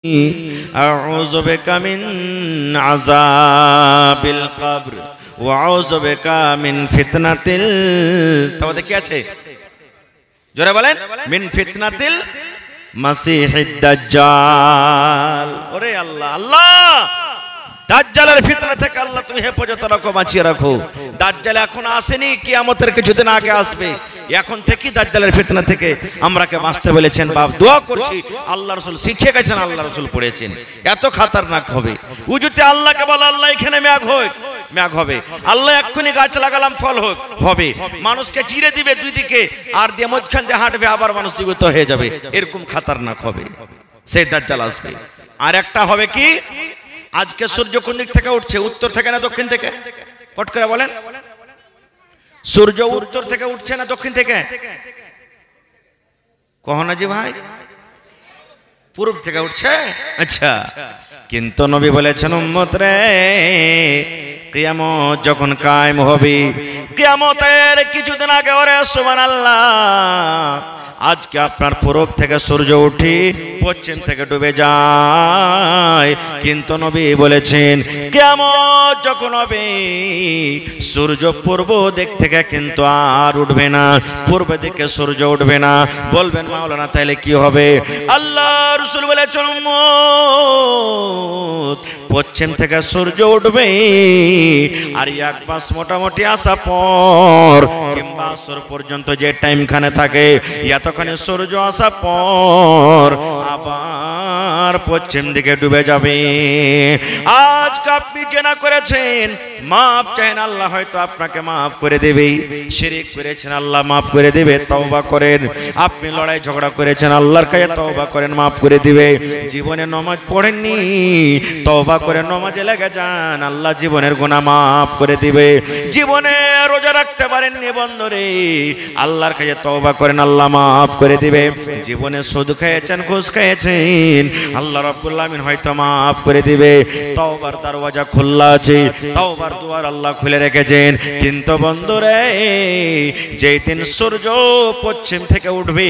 আউযু বিকা মিন আযাবিল কবর ওয়া আউযু বিকা মিন ফিতনাতিল, তাওতে কি আছে জোরে বলেন, মিন ফিতনাতিল মাসিহিদ দাজ্জাল। ওরে আল্লাহ, আল্লাহ দাজ্জালের ফিতনা থেকে আল্লাহ তুমি হেফাজত রাখো, বাঁচিয়ে রাখো। দাজ্জাল এখন আসেনি, কিয়ামতের কিছুদিন আগে আসবে। এখন থেকে দাজ্জালের ফিতনা থেকে আমরাকে বাঁচতে বলেছেন। বাপ দোয়া করছি, আল্লাহ রাসূল শিখে গেছেন, আল্লাহ রাসূল পড়েছেন, এত খাতারনাক হবে। উজুতে আল্লাহকে বলো, আল্লাহ এখানে মেঘ হোক, মেঘ হবে। আল্লাহ এক্ষুনি গাছ লাগালাম, ফল হোক, হবে। মানুষকে চিরে দিবে দুই দিকে, আর দিয়ে মধ্যখান দিয়ে হাঁটবে, আবার মানুষ জীবিত হয়ে যাবে। এরকম খাতারনাক হবে, সেই দাজ্জাল আসবে। আর একটা হবে কি, আজকে সূর্য কোন দিক থেকে উঠছে? উত্তর থেকে না দক্ষিণ থেকে? পট করে বলেন। সূর্য উত্তর থেকে উঠছে না দক্ষিণ থেকে? কহনা জি ভাই, পূর্ব থেকে উঠছে। আচ্ছা, কিন্তু নবী বলেছেন, উম্মত রে, কিয়ামত যখন কায়েম হবে, কিয়ামতের কিছুদিন আগে, ওরে সুবহানাল্লাহ, আজকে আপনার পূরব থেকে সূর্য উঠে পশ্চিম থেকে ডুবে যায়, কিন্তু নবী বলেছেন কিয়ামত যখন হবে, সূর্য পূর্ব দিক থেকে কিন্তু আর উঠবে না, পূর্ব দিকে সূর্য উঠবে না। বলবেন মাওলানা তাহলে কি হবে? আল্লাহ রাসূল বলেছেন, পশ্চিম থেকে সূর্য উঠবে, আর এক মাস মোটামুটি আসা পর কিংবা আসর পর্যন্ত যে টাইমখানে থাকে, এতখানি সূর্য আসা পর আবার পশ্চিম দিকে ডুবে যাবে। আজকে আপনি জেনা করেছেন, মাফ চাইন, আল্লাহ হয়তো আপনাকে মাফ করে দেবে। শিরক করেছেন, আল্লাহ মাফ করে দেবে, তওবা করেন। আপনি লড়াই ঝগড়া করেছেন, আল্লাহর কাছে তওবা করেন, মাফ করে দিবে। জীবনে নামাজ পড়েননি, তওবা করে নামাজে লেগে যান, আল্লাহ জীবনের গুনাহ মাফ করে দিবে। জীবনে রোজা রাখতে পারেননি বন্ধুরে, আল্লাহর কাছে তওবা করেন, আল্লাহ মাফ করে দিবে। জীবনে সুদ খেয়েছেন, ঘুষ খেয়েছেন, আল্লাহ রাব্বুল আলামিন হয়তো মাফ করে দিবে। তওবার দরওয়াজা খোলা আছে, তওবার দুয়ার আল্লাহ খুলে রেখেছেন। কিন্তু বন্ধুরে, যেই দিন সূর্য পশ্চিম থেকে উঠবে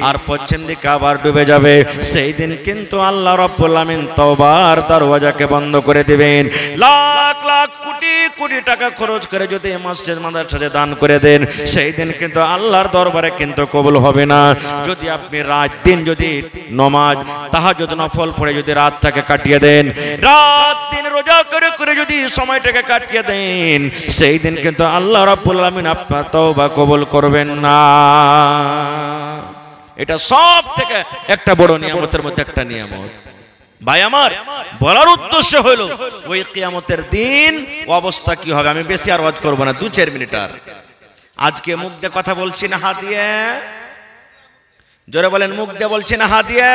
আর পশ্চিম দিকে আবার ডুবে যাবে, সেই দিন কিন্তু আল্লাহ রাব্বুল আলামিন তওবার দরওয়াজাকে বন্ধ করে দিবেন। লাখ লাখ কোটি কোটি টাকা খরচ করে যদি মসজিদ মাদ্রাসাতে দান করে দেন, সেই দিন কিন্তু আল্লাহর দরবারে কিন্তু কবুল হবে না। যদি আপনি রাত দিন যদি নামাজ তাহাজ্জুদ নফল পড়ে যদি রাতটাকে কাটিয়ে দেন, রাত দিন রোজা করে করে যদি সময়টাকে কাটিয়ে দেন, সেই দিন কিন্তু আল্লাহ রাব্বুল আলামিন আপনার তওবা কবুল করবেন না। এটা সব থেকে একটা বড় নিয়ামতের মধ্যে একটা নিয়ামত। ভাই আমার বলার উদ্দেশ্য হলো, ওই কিয়ামতের দিন অবস্থা কি হবে। আমি বেশি আর ওয়াজ করব না, 2-4 মিনিট। আর আজকে মুখ দিয়ে কথা বলছি না হাত দিয়ে? জোরে বলেন, মুখ দিয়ে বলছি না হাত দিয়ে?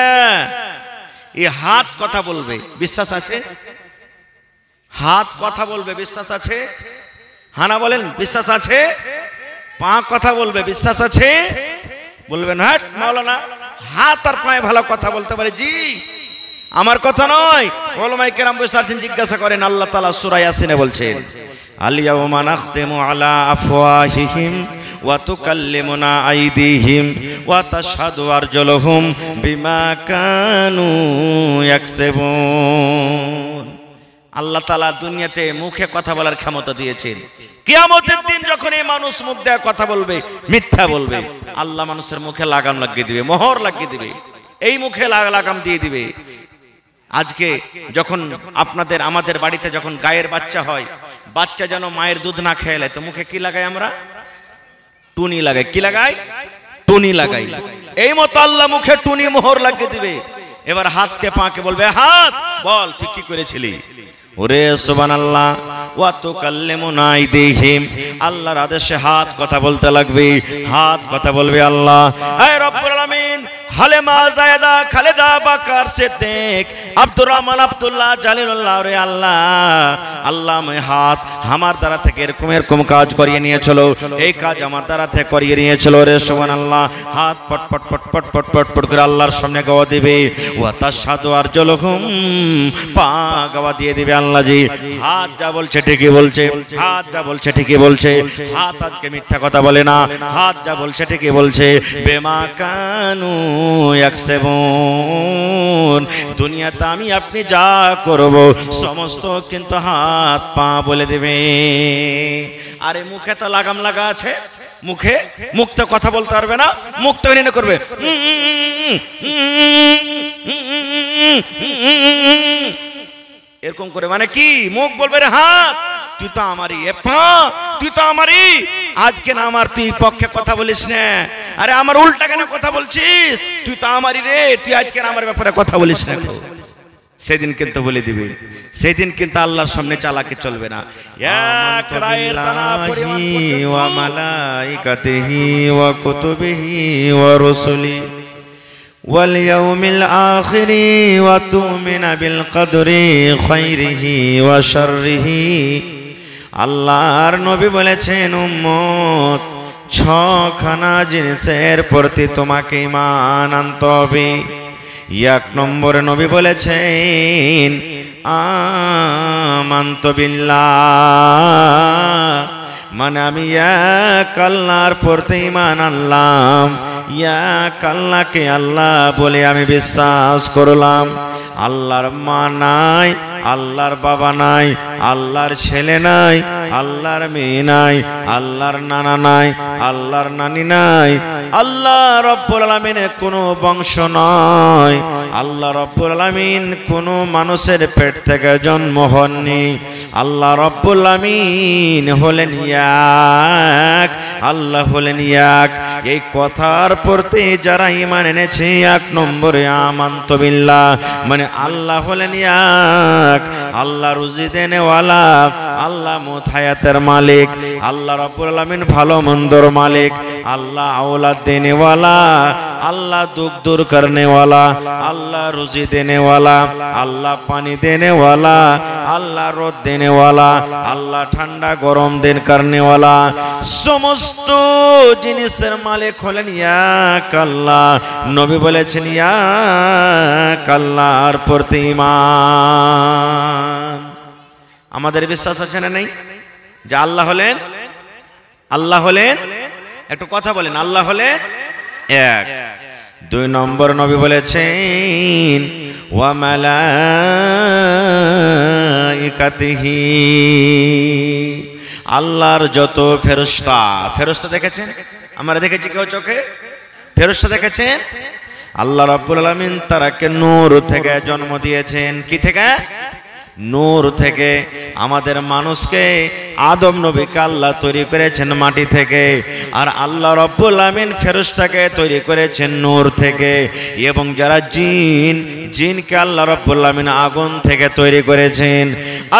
এই হাত কথা বলবে, বিশ্বাস আছে? হাত কথা বলবে, বিশ্বাস আছে? হানা বলেন, বিশ্বাস আছে? পা কথা বলবে, বিশ্বাস আছে? বলবেন হাট মাওলানা, হাত আর পায়ে ভালো কথা বলতে পারে। জি, আমার কথা নয়, উলামায়ে কেরাম বসে আছেন, জিজ্ঞাসা করেন। আল্লাহ তাআলা সূরা ইয়াসিনে বলছেন, আল ইয়াওমা নাখতিমু আলা আফওয়াহিহিম ওয়া তুকাল্লিমুনা আইদিহিম ওয়া তাশহাদু আরজুলুহুম বিমা কানু ইয়াকসিবুন। আল্লাহ তাআলা দুনিয়াতে মুখে কথা বলার ক্ষমতা দিয়েছেন। কিয়ামতের দিন যখন এই মানুষ মুখ দিয়ে কথা বলবে, মিথ্যা বলবে, আল্লাহ মানুষের মুখে লাগাম লাগিয়ে দিবে, মোহর লাগিয়ে দিবে, এই মুখে লাগাম দিয়ে দিবে। আজকে যখন আপনাদের আমাদের বাড়িতে যখন গায়ের বাচ্চা হয়, বাচ্চা যেন মায়ের দুধ না খেয়ে, তো মুখে কি লাগাই আমরা? টুনি লাগাই। কি লাগাই? টুনি লাগাই। এই মতো আল্লাহ মুখে টুনি মোহর লাগিয়ে দিবে। এবার হাতকে পাকে বলবে, হাত বল তুই কি করেছিলি। ওরে সুবহানাল্লাহ, ওয়া তুকাল্লিমুনা আইদিহিম, আল্লাহর আদেশে হাত কথা বলতে লাগবে, হাত কথা বলবে। আল্লাহ হে রব্বুল আলামিন, হালেমা, জায়েদা, খালেদা, বাকার, সিদ্দিক, আব্দুর রহমান, আব্দুল্লাহ, জালিলুল্লাহ, রে আল্লাহ, আল্লাহ আমি হাত আমার দ্বারা থেকে এরকম এরকম কাজ করিয়ে নিয়েছিল, এই কাজ আমার দ্বারা থেকে করিয়ে নিয়েছিল। রে সুবহানাল্লাহ, হাত পট পট পট পট পট পট পট করে আল্লাহর সামনে গাওয়া দিবে। ওয়া তাশহাদু আরজুলুহুম, পা গাওয়া দিয়ে দিবে। আল্লাহ জি, হাত যা বলছে ঠিকই বলছে, হাত যা বলছে ঠিকই বলছে, হাত আজকে মিথ্যা কথা বলে না, হাত যা বলছে ঠিকই বলছে। বেমা কানু ইয়াকসিবুন। দুনিয়াতে আমি আপনি যা করব সমস্ত কিন্তু হাত পা বলে দেবে। আরে মুখে তো লাগাম লাগা আছে, মুখ তো কথা বলতে পারবে না, মুখ তো এনে করবে এরকম করে, মানে কি মুখ বলবে রে হাত তুই তো আমারই, এ পা তুই তো আমারই, আজকে না আমার তুই পক্ষে কথা বলিস না, আরে আমার উল্টা কেন কথা বলছিস, তুই তো আমারই রে, তুই আজকে আমার ব্যাপারে কথা বলিস না। সেদিন কিন্তু বলে দিবে, সেদিন কিন্তু আল্লাহর সামনে চালাকি চলবে না। এক রায়ের দানা পরিমাণ ওয়া মালাইকাতিহি ওয়া কুতুবিহি ওয়া রাসূলি ওয়াল ইয়াউমিল আখিরি ওয়া তুমিনা বিল কদরি খাইরিহি ওয়া শাররিহি। আল্লাহর নবী বলেছেন উম্মত ছখানা জিনিসের প্রতি তোমাকে ঈমান আনতে হবে। এক নম্বরে নবী বলেছেন আমানতু বিল্লাহ, মানে আমি এক আল্লাহর প্রতি ঈমান আনলাম, এক আল্লাহকে আল্লাহ বলে আমি বিশ্বাস করলাম। আল্লাহর মা নাই, আল্লাহর বাবা নাই, আল্লাহর ছেলে নাই, আল্লাহর মেয়ে নাই, আল্লাহর নানা নাই, আল্লাহর নানি নাই, আল্লাহ রব্বুল আলামিনের কোনো বংশ নয়, আল্লাহ রব্বুল আলামিন কোনো মানুষের পেট থেকে জন্ম হননি, আল্লাহ রব্বুল আলামিন হলেন এক, আল্লাহ হলেন এক। এই কথার প্রতি যারা ঈমান এনেছে এক নম্বরে আমানতু বিল্লাহ, মানে আল্লাহ হলেন এক, আল্লাহ রুজি দেনেওয়ালা, আল্লাহ মউত হায়াতের মালিক, আল্লাহ রব্বুল আলামিন ভালো মন্দর মালিক, আল্লাহ औलाद देने वाला, अल्लाह दुख दूर करने वाला, अल्लाह रुजी देने वाला, अल्लाह पानी देने वाला, अल्लाह रोद देने वाला, अल्लाह ठंडा गरम दिन करने वाला, समस्त जिनिसेर मालिक हलेन एक अल्लाह। नबी बोलेছেন এক আল্লাহর প্রতি ঈমান। আমাদের বিশ্বাস আছে না নেই যে আল্লাহ হলেন, একটু কথা বলেন, আল্লাহ হলেন এক। দুই নম্বর নবী বলেছেন ওয়া মালাইকাতিহি, আল্লাহর যত ফেরেশতা, ফেরেশতা দেখেছেন, আমরা দেখেছি কেউ চোখে, ফেরেশতা দেখেছেন? আল্লাহ রাব্বুল আলামিন তারাকে নূর থেকে জন্ম দিয়েছেন। কি থেকে? নূর থেকে। আমাদের মানুষকে আদম নবীকে আল্লাহ তৈরি করেছেন মাটি থেকে, আর আল্লাহ রাব্বুল আমিন ফেরেশতাকে তৈরি করেছেন নূর থেকে, এবং যারা জিনকে আল্লাহ রাব্বুল আমিন আগুন থেকে তৈরি করেছেন।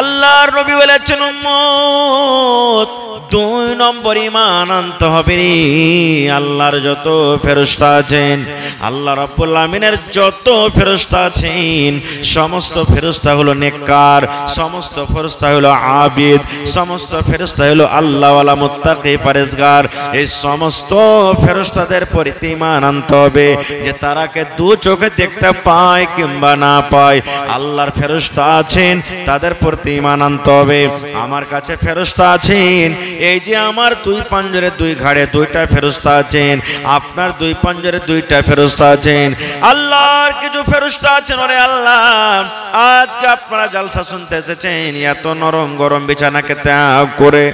আল্লাহর নবী বলেছেন উম্মত দুই নম্বর ঈমান আনতে হবে রে, আল্লাহর যত ফেরেশতা আছেন, আল্লাহ রাব্বুল আমিনের যত ফেরেশতা আছেন, সমস্ত ফেরেশতা হলো নেককার, সমস্ত ফেরেশতা হলো আবিদ, সমস্ত ফেরেশতা হলো আল্লাহওয়ালা মুত্তাকি পরেজগার। এই সমস্ত ফেরেশতাদের প্রতি ঈমান আনতে হবে যে তারাকে দু চোখে দেখতে পায় কিংবা না পায়, আল্লাহর ফেরেশতা আছেন, তাদের প্রতি ঈমান আনতে হবে। আমার কাছে ফেরেশতা আছেন, এই যে আমার দুই পাঞ্জরে দুই ঘাড়ে দুইটা ফেরেশতা আছেন, আপনার দুই পাঞ্জরে দুইটা ফেরেশতা আছেন, আল্লাহর কিছু ফেরেশতা আছেন। ওরে আল্লাহ, আজকে আপনারা জালসা শুনতে এসেছেন, এত নরম গরম বিছানাকে ত্যাগ করে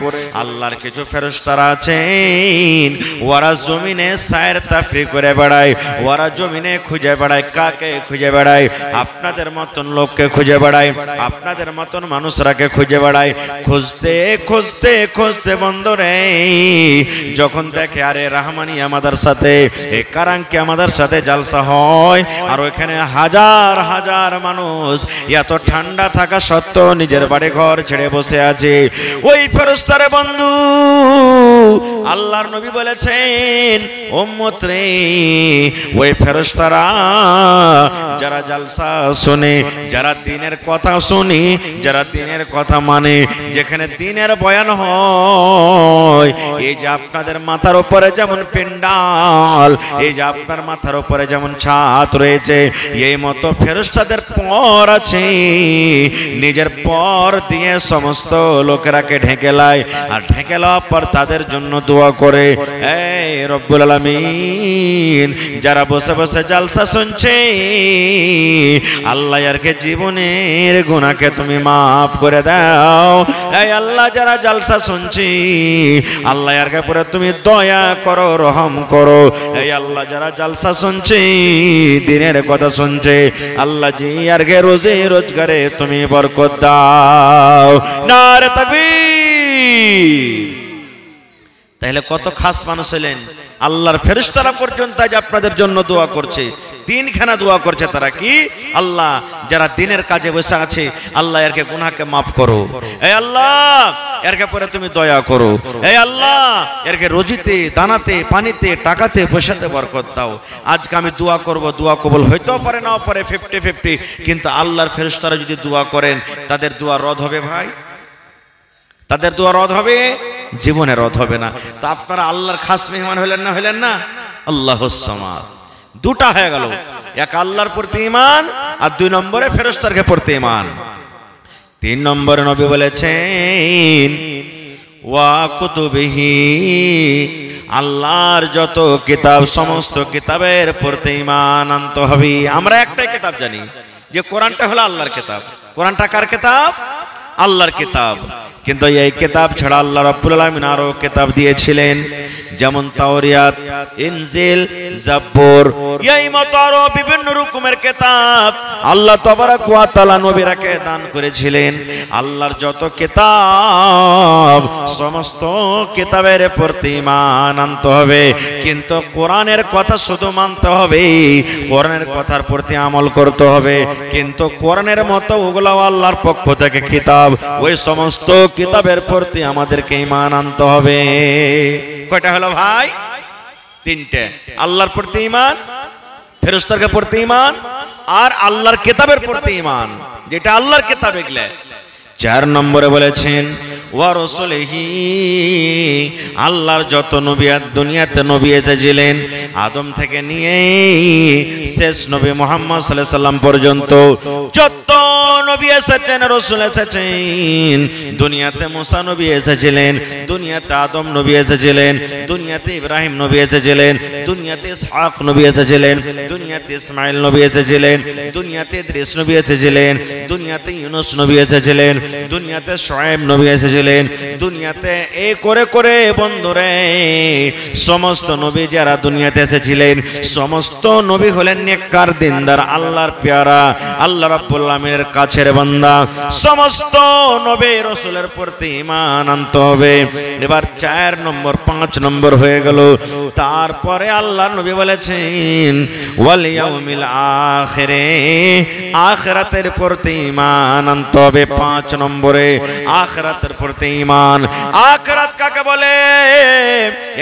আল্লাহর কিছু ফেরেশতারা আছেন, ওরা জমিনে সায়ের তাফরি করে বেড়ায়, ওরা জমিনে খুঁজে বেড়ায়। কাকে খুঁজে বেড়ায়? আপনাদের মতন লোককে খুঁজে বেড়ায়, আপনাদের মতন মানুষরাকে খুঁজে বেড়ায়। খুঁজতে খুঁজতে খুঁজতে বন্ধরে যখন দেখে আরে রাহমানি আমাদের সাথে, এই কারাঙ্কি আমাদের সাথে জালসা হয়, আর ওইখানে হাজার হাজার মানুষ এত ঠান্ডা থাকা সত্ত্বেও নিজের বাড়ি ঘর ছেড়ে বসে আছে, ওই ফেরেশতারে বন্ধু আল্লাহর নবী বলেছেন উম্মত রে, ওই ফেরেশতারা যারা জালসা শুনে, যারা দ্বীনের কথা শুনে, যারা দ্বীনের কথা মানে, যেখানে দ্বীনের বয়ান হয়, এই যে আপনাদের মাথার উপরে যেমন পেন্ডাল, এই যে আপনার মাথার উপরে যেমন ছাদ রয়েছে, হয়েছে এই মতো ফেরেশতাদের পর আছে, নিজের পর দিয়ে সমস্ত লোকেরাকে ঢেকে লায়, আর ঢেকে লওয়ার পর তাদের জন্য দোয়া করে। এই রব্বুল আলামিন, যারা বসে বসে জালসা শুনছে, আল্লাহ এরকে জীবনের গুনাহকে তুমি মাফ করে দাও। এই আল্লাহ, যারা জালসা শুনছি, আল্লাহ এরকে পরে তুমি দয়া করো, রহম করো। এই আল্লাহ, যারা জালসা শুনছে, দিনের কথা শুনছে, আল্লাহ জি এরকে রোজে রোজগারে তুমি বরকত দাও। নারে তাকবীর। তাহলে কত খাস মানুষ হলেন, আল্লাহর ফেরেশতারা পর্যন্ত আজ আপনাদের জন্য দোয়া করছে, দিনখানা দোয়া করছে। তারা কি? আল্লাহ, যারা দিনের কাজে বসে আছে, আল্লাহ এরকে গুনাহকে মাফ করো। এই আল্লাহ, এরকে পরে তুমি দয়া করো। এই আল্লাহ, এরকে রোজিতে, দানাতে, পানিতে, টাকাতে, পয়সাতে বরকত দাও। আজকে আমি দোয়া করব, দোয়া কবুল হইতেও পারে, নাও পারে, 50-50, কিন্তু আল্লাহর ফেরেশতারা যদি দোয়া করেন, তাদের দোয়া রদ হবে ভাই, তাদের দোয়া রদ হবে, জীবনে রদ হবে না। তো আপনারা আল্লাহর খাস মেহমান হলেন না, হলেন না? আল্লাহুস সামাদ। দুটা হয়ে গেল, এক আল্লাহর প্রতি ঈমান, আর 2 নম্বরে ফেরেশতারকে প্রতি ঈমান। 3 নম্বরে নবী বলেছেন ওয়া কুতুবিহি, আল্লাহর যত কিতাব, সমস্ত কিতাবের প্রতি ঈমান আনতে হবে। আমরা একটাই কিতাব জানি, যে কোরআনটা হলো আল্লাহর কিতাব। কোরআনটা কার কিতাব? আল্লাহর কিতাব। কিন্তু এই কিতাব ছাড়া আল্লাহ রাব্বুল আলামিন আরো কিতাব দিয়েছিলেন, যেমন তাওরাত, ইনজিল, জাবুর, এই মতো আরো বিভিন্ন রকমের কিতাব আল্লাহ তাবারাক ওয়া তাআলা নবীরাকে দান করেছিলেন। আল্লাহর যত কিতাব, সমস্ত কিতাবের প্রতি ঈমান আনতে হবে, কিন্তু কোরআনের কথা শুধু মানতে হবে, কোরআনের কথার প্রতি আমল করতে হবে। কিন্তু কোরআনের মতো ওগুলো আল্লাহর পক্ষ থেকে কিতাব, ওই সমস্ত কিতাবের প্রতি আমাদেরকে ঈমান আনতে হবে। কয়টা হলো ভাই? 3টে। আল্লাহর প্রতি ঈমান, ফেরেশতাদের প্রতি ঈমান, আর আল্লাহর কিতাবের প্রতি ঈমান, যেটা আল্লাহর কিতাব। এগুলা 4 নম্বরে বলেছেন ওয়া রাসূলিহি, আল্লাহর যত নবী দুনিয়াতে নবী এসেছিলেন, আদম থেকে নিয়ে শেষ নবী মুহাম্মদ সাল্লাল্লাহু আলাইহি সাল্লাম পর্যন্ত যত নবী এসেছেন, রাসূল এসেছেন। দুনিয়াতে মুসা নবী এসেছিলেন, দুনিয়াতে আদম নবী এসেছিলেন, দুনিয়াতে ইব্রাহিম নবী এসেছিলেন, দুনিয়াতে ইসহাক নবী এসেছিলেন, দুনিয়াতে ইসমাঈল নবী এসেছিলেন, দুনিয়াতে ইদ্রিস নবী এসেছিলেন, দুনিয়াতে ইউনূস নবী এসেছিলেন, দুনিয়াতে শুআয়ব নবী এসেছিলেন। দুনিয়াতে এই করে করে বন্ধুরে সমস্ত নবী যারা দুনিয়াতে এসেছিলেন, সমস্ত নবী হলেন নেককার, দিনদার, আল্লাহর পেয়ারা, আল্লাহ রাব্বুল আলামিনের কাছের বান্দা। সমস্ত নবী রাসূলের প্রতি ঈমান আনতে হবে। এবার 4 নম্বর, 5 নম্বর হয়ে গেল। তারপরে আল্লাহর নবী বলেছেন ওয়াল ইয়াউমিল আখিরে, আখিরাতের প্রতি ঈমান আনতে হবে। 5 নম্বরে আখিরাতের প্রতি ঈমান। আখিরাত কাকে বলে?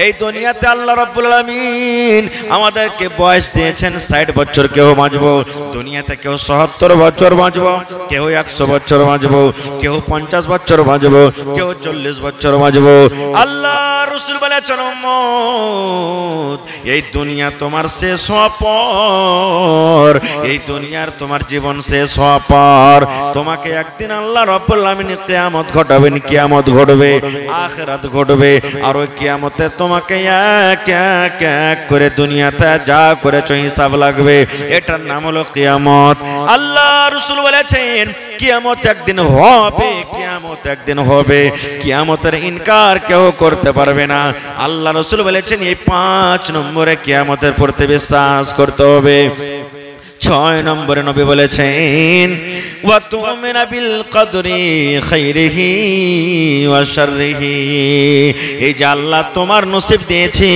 এই দুনিয়াতে আল্লাহ রাব্বুল আলামিন আমাদেরকে বয়স দিয়েছেন 60 বছর, কেউ বাঁচবো। দুনিয়াতে কেউ 70 বছর বাঁচবো, কেউ 100 বছর বাঁচবো, কেউ 50 বছর বাঁচবো, কেউ 40 বছর বাঁচবো। আল্লাহ রাসূল বলেছেন উম্মত, এই দুনিয়া তোমার শেষ হওয়ার পর, এই দুনিয়ার তোমার জীবন শেষ হওয়ার পর তোমাকে একদিন আল্লাহ রাব্বুল আলামিন কিয়ামত ঘটাবেন। কিয়ামত ঘটবে, আখিরাত ঘটবে, আর ওই কিয়ামতে তোমাকে এক এক এক করে দুনিয়াতে যা করেছো হিসাব লাগবে। এটার নাম হলো কিয়ামত। আল্লাহ রাসূল বলেছেন কিয়ামত একদিন হবে, কিয়ামত একদিন হবে, কিয়ামতের ইনকার কেউ করতে পারবে না। আল্লাহ রাসূল বলেছেন এই 5 নম্বরে কিয়ামতের প্রতি বিশ্বাস করতে হবে। 6 নম্বরে নবী বলেছেন ওয়া তুমিনা বিল কদরি খাইরিহি ওয়া শাররিহি, এই যে আল্লাহ তোমার নসিব দিয়েছে,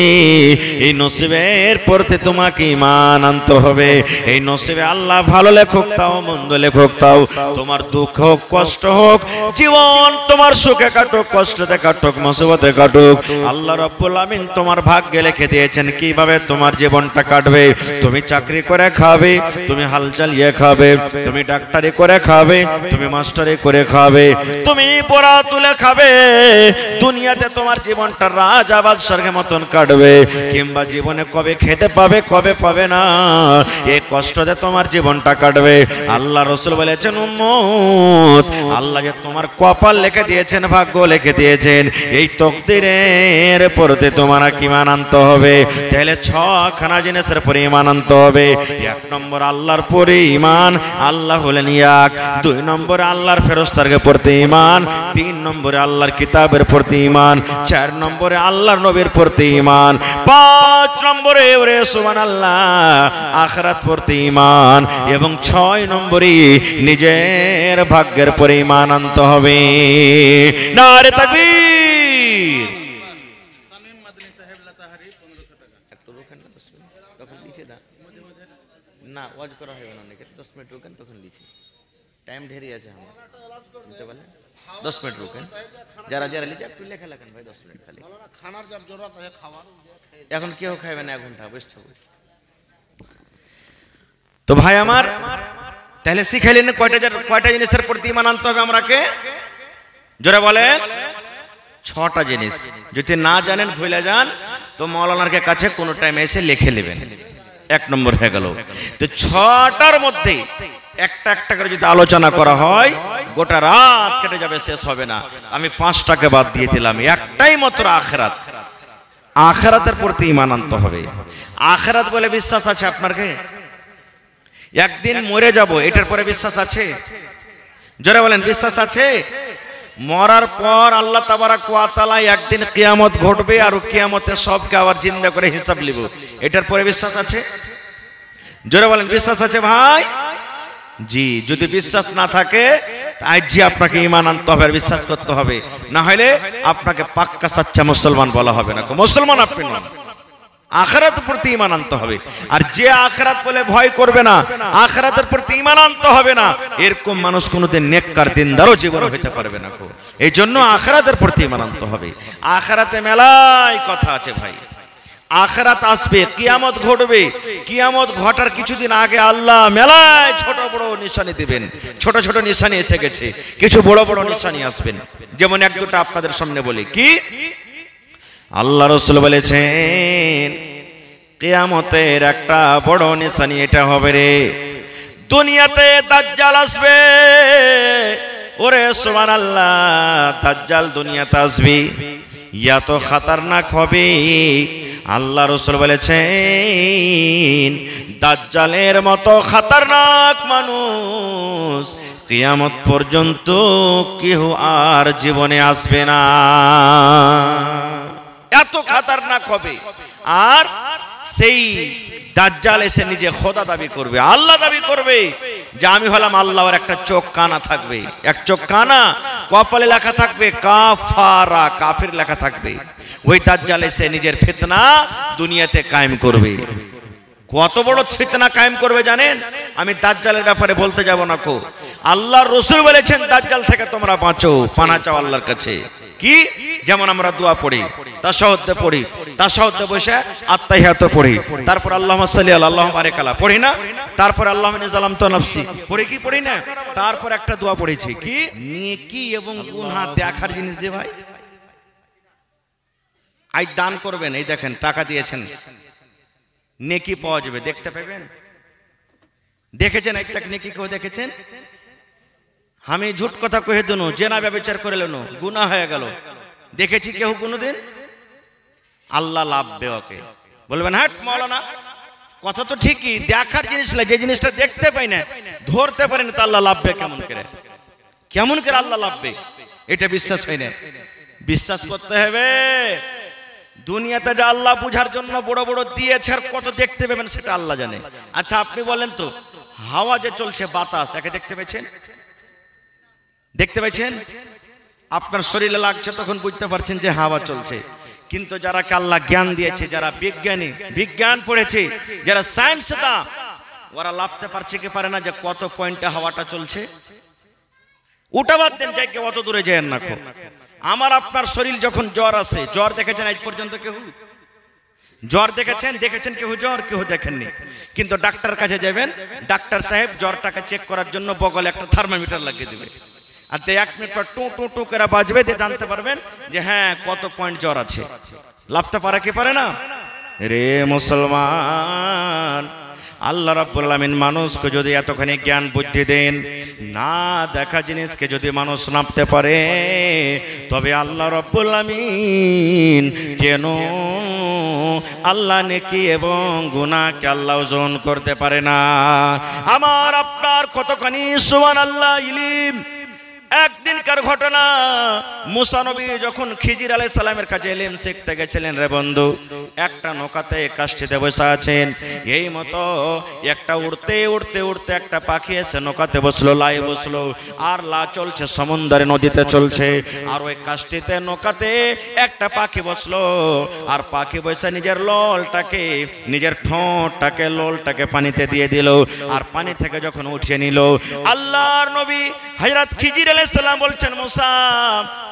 এই নসিবের প্রতি তোমাকে ঈমান আনতে হবে। এই নসিবে আল্লাহ ভালো লেখুক তাও, মন্দ লেখুক তাও, তোমার দুঃখ হোক, কষ্ট হোক, জীবন তোমার সুখে কাটুক, কষ্টতে কাটুক, মুসিবতে কাটুক, আল্লাহ রাব্বুল আমিন তোমার ভাগ্যে লিখে দিয়েছেন কিভাবে তোমার জীবনটা কাটবে। তুমি চাকরি করে খাবে, তুমি হাল চালিয়ে খাবে, তুমি ডাক্তারি করে করে খাবে, তুমি মাস্টারি করে খাবে, তুমি পড়া তুলে খাবে, দুনিয়াতে তোমার জীবনটা রাজা বাদশার মতন কাটবে, কিংবা জীবনে কবে খেতে পাবে কবে পাবে না এই কষ্টতে তোমার জীবনটা কাটবে। আল্লাহ রাসূল বলেছেন, উম্মত, আল্লাহ যে তোমার কপাল লিখে দিয়েছেন, ভাগ্য লিখে দিয়েছেন, এই তকদিরের প্রতি তোমার ঈমান আনতে হবে। তাহলে ছখানা জিনিসের পরে ঈমান আনতে হবে। এক নম্বর আল্লাহর পরে ঈমান, আল্লাহ হলেন এক। দুই নম্বরে আল্লাহর ফেরেশতার প্রতি ঈমান, তিন নম্বরে আল্লাহর কিতাবের প্রতি ঈমান, চার নম্বরে আল্লাহর নবীর প্রতি ঈমান, পাঁচ নম্বরে ওরে সুবহানাল্লাহ আখিরাত প্রতি ঈমান, এবং ছয় নম্বরে নিজের ভাগ্যের পরে ঈমান আনতে হবে। নারে তাকবীর। সামিম মাদনী সাহেব লাতাহারি 1500 টাকা। একটু রোকেন না 10 মিনিট, তখন দিছে দা না ওয়াজ করা হবে না, নাকি 10 মিনিট রোকেন, তখন দিছি। টাইম ঢেরি আছে আমার, বুঝতে পারলেন? 10 মিনিট রোকেন, যারা যারা লিখে একটু লেখা লাগেন ভাই, 10 মিনিট খালি। খানার যার জরুরত আছে খাওয়ার, এখন কেউ খাইবে না, 1 ঘন্টা বসে থাকবে। তো ভাই আমার, তাহলে শিখাইলেন কয়টা জিনিসের প্রতি ঈমান আনতে হবে আমরাকে? জোরে বলেন। 6টা জিনিস। যদি না জানেন ভুলে যান তো মাওলানার কাছে কোনো টাইম এসে লিখে নেবেন। 1 নম্বর হয়ে গেল। তো 6টার মধ্যে একটা একটা করে যদি আলোচনা করা হয় গোটা রাত কেটে যাবে, শেষ হবে না। আমি 5টাকে বাদ দিয়ে দিলাম, একটাই মাত্র আখিরাত। আখিরাতের প্রতি ঈমান আনতে হবে। আখিরাত বলে বিশ্বাস আছে আপনার কি? একদিন মরে যাব, এটার পরে বিশ্বাস আছে? জোরে বলেন, বিশ্বাস আছে? মরার পর আল্লাহ তাবারাক ওয়া তাআলা একদিন কিয়ামত ঘটবে, আর কিয়ামতে সবকে আবার জিন্দা করে হিসাব নিব, এটার পরে বিশ্বাস আছে? জোরে বলেন, বিশ্বাস আছে ভাই? জি। যদি বিশ্বাস না থাকে আজই আপনাকে ঈমান আনতে হবে, বিশ্বাস করতে হবে, না হলে আপনাকে পাক্কা সাচ্চা মুসলমান বলা হবে না। মুসলমান আপনি নন। আখিরাতের প্রতি ঈমান আনতে হবে। আর যে আখিরাত বলে ভয় করবে না, আখিরাতের প্রতি ঈমান আনতে হবে না, এরকম মানুষ কোনোদিন নেককার দিনদারও জীবনে হতে পারবে না। এই জন্য আখিরাতের প্রতি ঈমান আনতে হবে। আখিরাতে মেলাই কথা আছে ভাই। আখিরাত আসবে, কিয়ামত ঘটবে, কিয়ামত ঘটার কিছুদিন আগে আল্লাহ মেলায় ছোট বড় নিশানি দিবেন। ছোট ছোট নিশানি এসে গেছে, কিছু বড় বড় নিশানি আসবেন। যেমন এক দুটো আপনাদের সামনে বলি। কি? আল্লাহ রাসূল বলেছেন কিয়ামতের একটা বড় নিশানি এটা হবে রে, দুনিয়াতে দাজ্জাল আসবে। ওরে সুবহানাল্লাহ, দাজ্জাল দুনিয়াতে আসবে, এত খতরনাক হবে। আল্লাহ রাসূল বলেছেন দাজ্জালের মতো খতরনাক মানুষ কিয়ামত পর্যন্ত কেউ আর জীবনে আসবে না। এত খতরনাক হবে। আর সেই দাজ্জাল এসে নিজে খোদা দাবি করবে, আল্লাহ দাবি করবে যে আমি হলাম আল্লাহ। আর একটা চোখ কানা থাকবে, এক চোখ কানা, কপালে লেখা থাকবে কাফারা, কাফির লেখা থাকবে। ওই দাজ্জাল এসে নিজের ফিতনা দুনিয়াতে কায়েম করবে। কত বড় ফিতনা কায়েম করবে জানেন? আমি দাজ্জালের ব্যাপারে বলতে যাব না কো। আল্লাহর রাসূল বলেছেন দাজ্জাল থেকে তোমরা বাঁচো, পানা চাও আল্লাহর কাছে। কি? যেমন আমরা দোয়া পড়ি, তাশাহুদে পড়ি, তাশাহুদে বসে আত্তাহিয়াত পড়ি, তারপর আল্লাহুম্মা সাল্লি আলা আল্লাহুম্মা বারিক আলা পড়ি না? তারপর আল্লাহুম্মা ইন্নী যালামতু নাফসি পড়ি কি পড়ি না? তারপর একটা দোয়া পড়েছি, কি? নেকি এবং গুনাহ দেখার জিনিস যে ভাই। আজ দান করবেন, এই দেখেন টাকা দিয়েছেন, নেকি পাওয়া যাবে, দেখতে পাবেন। দেখেছেন একটা নেকি কেউ দেখেছেন? আমি ঝুট কথা কহে দিনু, জেনা ব্যভিচার করে লেনু, গুনাহ হয়ে গেল, দেখেছি কেউ কোনোদিন? আল্লাহ লাভবে ওকে। বলবেন হ্যাঁ মাওলানা কথা তো ঠিকই, দেখার জিনিস না, যে জিনিসটা দেখতে পাই না, ধরতে পারি না, তা আল্লাহ লাভবে কেমন করে? কেমন করে আল্লাহ লাভবে? এটা বিশ্বাস হয় না। বিশ্বাস করতে হবে। দুনিয়াতে যা আল্লাহ বুঝার জন্য বড় বড় দিয়েছে, আর কত দেখতে পাবেন সেটা আল্লাহ জানে। আচ্ছা আপনি বলেন তো, হাওয়া যে চলছে, বাতাস, একে দেখতে পেয়েছেন? দেখতে পাচ্ছেন? আপনার শরীরে লাগছে, তখন বুঝতে পারছেন যে হাওয়া চলছে। কিন্তু যারা আল্লাহ জ্ঞান দিয়েছে, যারা বিজ্ঞানী, বিজ্ঞান পড়েছে, যারা সায়েন্স দা, ওরা লাভতে পারছে কি পারে না যে কত পয়েন্টে হাওয়াটা চলছে? ওটা বাদ দেন, যাই কেউ অত দূরে যায় না। আমার আপনার শরীর যখন জ্বর আসে, জ্বর দেখেছেন আজ পর্যন্ত কেউ? জ্বর দেখেছেন দেখেছেন কেউ জ্বর কেউ দেখেননি, কিন্তু ডাক্তার কাছে যাবেন, ডাক্তার সাহেব জ্বরটাকে চেক করার জন্য বগলে একটা থার্মোমিটার লাগিয়ে দেবে, আর 1 মিনিট পর টু টু টু করে বাজবে, দিয়ে জানতে পারবেন যে হ্যাঁ কত পয়েন্ট জ্বর আছে। লাভতে পারে কি পারে না? রে মুসলমান, আল্লাহ রাব্বুল আলামিন মানুষকে যদি এতখানি জ্ঞান বুদ্ধি দেন, না দেখা জিনিসকে যদি মানুষ নাপতে পারে, তবে আল্লাহ রাব্বুল আলামিন কেন আল্লাহ নেকি এবং গুনাহকে আল্লাহ ওজন করতে পারে না? আমার আপনার কতখানি সুবহানাল্লাহ ইলম। একদিনকার ঘটনা, মুসা নবী যখন খিজির আলাইহিস সালামের কাছে ইলম শিখতে গেছিলেন, রে বন্ধু, একটা নৌকাতে কাষ্ঠিতে বসে আছেন, এই মতো একটা উড়তে উড়তে উড়তে একটা পাখি এসে নৌকাতে বসলো, লাই বসলো, আর লা চলছে সমুদ্রে, নদীতে চলছে, আর ওই কাষ্ঠিতে নৌকাতে একটা পাখি বসলো, আর পাখি বসে নিজের লোলটাকে, নিজের ঠোঁটটাকে, লোলটাকে পানিতে দিয়ে দিল, আর পানি থেকে যখন উঠিয়ে নিল, আল্লাহর নবী হযরত খিজির আলাইহিস সালাম বলছেন, মুসা,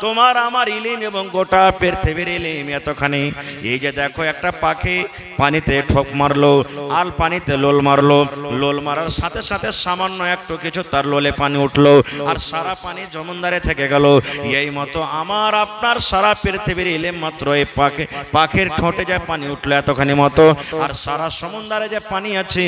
তোমার আমার ইলম এবং গোটা পৃথিবীর ইলম এতখানি, এই যে দেখো একটা পাখি পানিতে ঠোক মারলো, আর পানিতে লোল মারলো, লোল মারার সাথে সাথে সামান্য একটু কিছু তার লোলে পানি উঠলো, আর সারা পানি জমন্দারে থেকে গেল। এই মতো আমার আপনার সারা পৃথিবীর ইলম মাত্র এই পাখির ঠোঁটে যে পানি উঠলো এতখানি মতো, আর সারা সমুদ্রে যে পানি আছে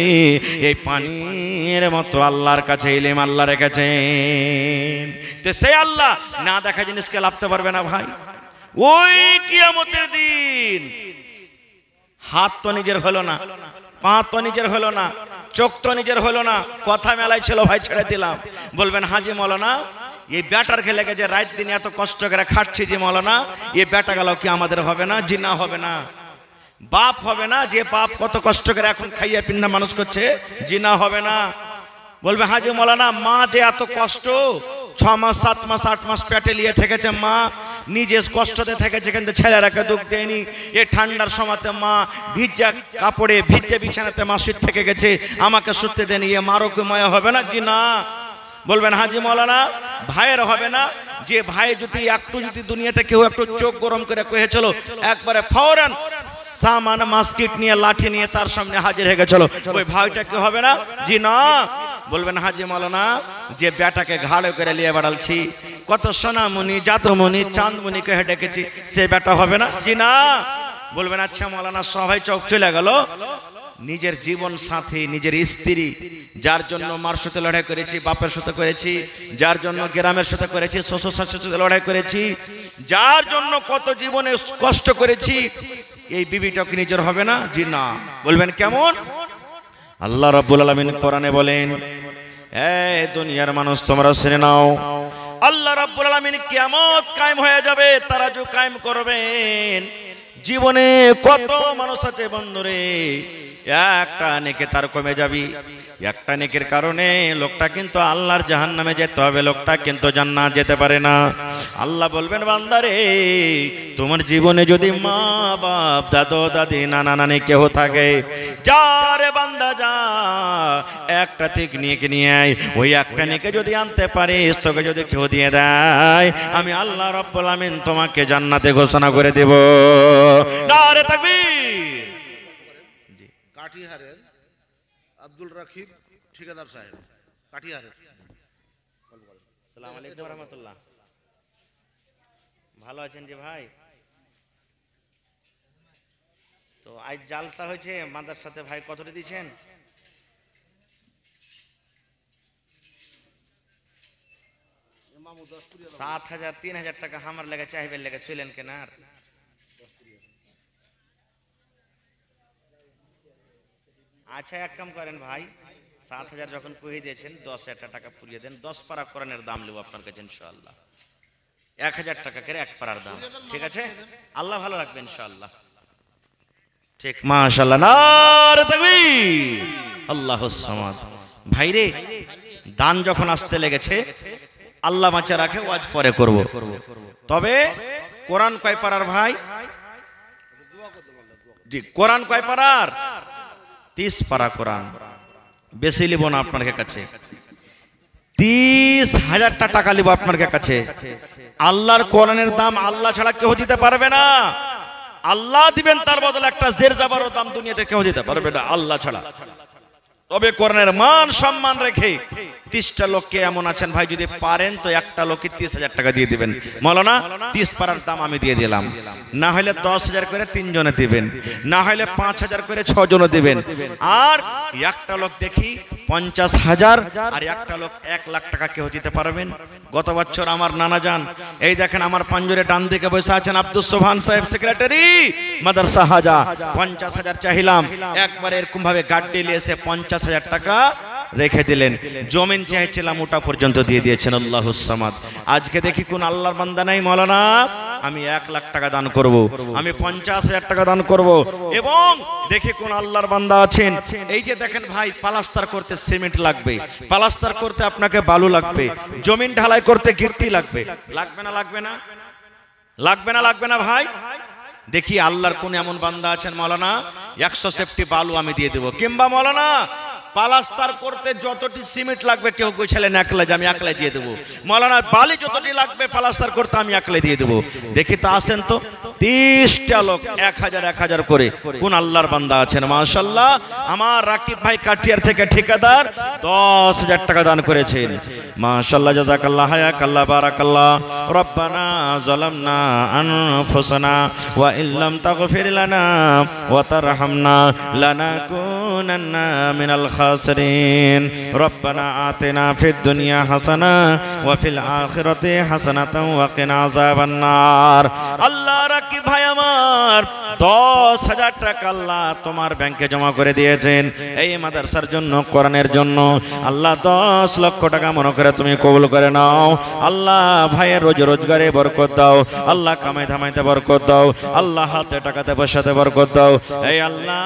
এই পানির মতো আল্লাহর কাছে ইলম আল্লাহ রেখেছেন। তো সেই আল্লাহ না দেখা জিনিসকে লাভতে পারবে না ভাই। ওই কিয়ামতের দিন হাত তো নিজের হলো না, পা তো নিজের হলো না, চোখ তো নিজের হলো না, কথা মেলাই ছিল ভাই, ছেড়ে দিলাম। বলবেন হাজি মৌলানা, এই ব্যাটার খেলে যে রাত দিন এত কষ্ট করে খাটছি যে মৌলানা, এই ব্যাটা গেল কি আমাদের হবে না? জি না, হবে না। বাপ হবে না, যে বাপ কত কষ্ট করে এখন খাইয়া পিন্না মানুষ করছে, জি না, হবে না। বলবে হাজি মৌলানা, মা যে এত কষ্ট, 6 মাস 7 মাস 8 মাস পেটে নিয়ে থেকেছে মা, নিজে কষ্টতে থেকেছে, কিন্তু ছেলেরাকে দুঃখ দেয়নি। এই ঠান্ডার সময়তে মা ভিজা কাপড়ে ভিজে বিছানাতে মা শুয়ে থেকে গেছে, আমাকে শুতে দেয়নি, এ মারও কি মায়া হবে না? কি না। বলবেন হাজি মৌলানা, ভাইয়ের হবে না? যে ভাই যদি একটু যদি দুনিয়াতে কেউ একটু চোখ গরম করে কয়ে চলো, একবারে ফৌরান সামান মাস্কিট নিয়ে লাঠি নিয়ে তার সামনে হাজির হয়ে গেছিল, ওই ভাইটা কি হবে না? জি না। বলবেন হাজি মৌলানা, যে বেটাকে ঘাড়ে করে নিয়ে বেড়ালছি, কত সোনামণি জাতমণি চাঁদমণি কে ডেকেছি, সে বেটা হবে না? জি না। বলবেন আচ্ছা মৌলানা, সবাই চোখ চলে গেল, নিজের জীবন সাথী, নিজের স্ত্রী, যার জন্য মার সাথে লড়াই করেছি, বাপের সাথে করেছি, যার জন্য গ্রামের সাথে করেছি, শ্বশুর শাশুড়ির সাথে লড়াই করেছি, যার জন্য কত জীবনে কষ্ট করেছি, এই বিবিটা কি নিজের হবে না? জি না। বলবেন কেমন? আল্লাহ রাব্বুল আলামিন কোরআনে বলেন, এই দুনিয়ার মানুষ তোমরা শুনে নাও, আল্লাহ রাব্বুল আলামিন কিয়ামত কায়েম হয়ে যাবে, তারাজু কায়েম করবেন। জীবনে কত মানুষ আছে বন্ধুরে, একটা নেকে তার কমে যাবি, একটা নেকের কারণে লোকটা কিন্তু আল্লাহর জাহান্নামে যেতে হবে, লোকটা কিন্তু জান্নাত যেতে পারে না। আল্লাহ বলবেন, বান্দারে, তোমার জীবনে যদি মা বাপ দাদু দাদি নানা নানি কেউ থাকে, যা রে বান্দা যা, একটা ঠিক নিয়ে আয়, ওই একটা নেকে যদি আনতে পারিস, তোকে যদি কেউ দিয়ে দেয়, আমি আল্লাহ রাব্বুল আমিন তোমাকে জান্নাতে ঘোষণা করে দেব। নারে তাকবীর। কাটিহারের আব্দুল রাকিব ঠিকাদার সাহেব, কাটিহারের। আসসালামু আলাইকুম ওয়া রাহমাতুল্লাহ। ভালো আছেন যে ভাই? তো আজ জালসা হয়েছে মাদ্রাসাতে ভাই, কতটা দিয়েছেন? মামু 7,000 3,000 টাকা আমার লেগে চাইবের লেগে ছিলেন কেনার। আচ্ছা এক কাম করেন ভাই, 7,000 যখন কয়ে দিয়েছেন, 10,000 টাকা পুরিয়ে দেন, 10 পারা কোরআনের দাম নেব আপনার কাছে ইনশাআল্লাহ। 1,000 টাকা করে এক পারার দাম, ঠিক আছে? আল্লাহ ভালো রাখবেন ইনশাআল্লাহ। ঠিক, মাশাআল্লাহ, নারে তাকবীর, আল্লাহুস সামাদ। ভাইরে, দান যখন আসতে লেগেছে, আল্লাহ বাঁচা রাখে, ওয়াজ পরে করব, তবে কোরআন কয় পারার ভাই? জি, কোরআন কয় পারার? 30 পারা কোরআন। বেশি লিব না আপনার কাছে, 30,000 টাকা লিব আপনার কাছে। আল্লাহর কোরআনের দাম আল্লাহ ছাড়া কেউ দিতে পারবে না। আল্লাহ দিবেন, তার বদলে একটা জের জাবারও দাম দুনিয়াতে কেউ দিতে পারবে না আল্লাহ ছাড়া। তবে কোরআনের মান সম্মান রেখে 30টা লোককে এমন আছেন ভাই, যদি পারেন তো একটা লোককে 30,000 টাকা দিয়ে দিবেন। মৌলানা 30 পারার দাম আমি দিয়ে দিলাম, না হলে 10,000 করে 3 জনে দিবেন, না হলে 5,000 করে 6 জনে দিবেন। আর একটা লোক দেখি 50,000 আর একটা লোক 1 লাখ টাকা কেউ দিতে পারবেন? গত বছর আমার নানা যান, এই দেখেন আমার পাঞ্জরে ডান দিকে বসে আছেন আব্দুল সোবহান সাহেব, সেক্রেটারি মাদ্রাসা হাজা, 50,000 চাইলাম, একবার এরকম ভাবে গাড়ি নিয়ে এসে 50,000 টাকা রেখে দিলেন। জমিন চাইছিলাম ওটা পর্যন্ত দিয়ে দিয়েছেন আল্লাহুস সামাদ। আজকে দেখি কোন আল্লাহর বান্দা নাই, মৌলানা আমি 1 লাখ টাকা দান করব, আমি 50,000 টাকা দান করব। এবং দেখি কোন আল্লাহর বান্দা আছেন, এই যে দেখেন ভাই, প্লাস্টার করতে সিমেন্ট লাগবে, প্লাস্টার করতে আপনাকে বালু লাগবে, জমিন ঢালাই করতে গিট্টি লাগবে, লাগবে না লাগবে না লাগবে না লাগবে না ভাই? দেখি আল্লাহর কোন এমন বান্দা আছেন, মৌলানা 100 সেফটি বালু আমি দিয়ে দেবো, কিংবা মৌলানা প্লাস্টার করতে যতটি সিমেন্ট লাগবে, কেউ কইছিলেন একলাই, আমি একলাই দিয়ে দেবো, মৌলানা বালি যতটি লাগবে প্লাস্টার করতে আমি একলাই দিয়ে দেবো। দেখি তো আসেন তো 30টা লোক 1000 করে কোন আল্লাহর বান্দা আছেন? মাশাআল্লাহ, আমার রাকিব ভাই কাঠিয়ার থেকে ঠিকাদার 10,000 টাকা দান করেছেন। মাশাআল্লাহ, জাযাকাল্লাহ, হায়াকাল্লাহ, বারাকাল্লাহ। রব্বানা যালামনা আনফুসানা ওয়া ইল্লাম তাগফির লানা ওয়া তারহামনা লানাকুনান্না মিনাল খাসিরিন। রব্বানা আতিনা ফিদ দুনিয়া হাসানা ওয়া ফিল আখিরাতি হাসানাতাও ওয়া কিনা আযাবান নার। আল্লাহ রাকিব ভাই আমার 10,000 টাকা আল্লাহ তোমার ব্যাংকে জমা করে দিয়েছেন এই মাদ্রাসার জন্য, কোরআনের জন্য। আল্লাহ 10 লক্ষ টাকা মনে করে তুমি কবুল করে নাও। আল্লাহ ভাইয়ের রোজ রোজগারে বরকত দাও, আল্লাহ কামাই ধামাইতে বরকত দাও, আল্লাহ হাতে টাকাতে পয়সাতে বরকত দাও। এই আল্লাহ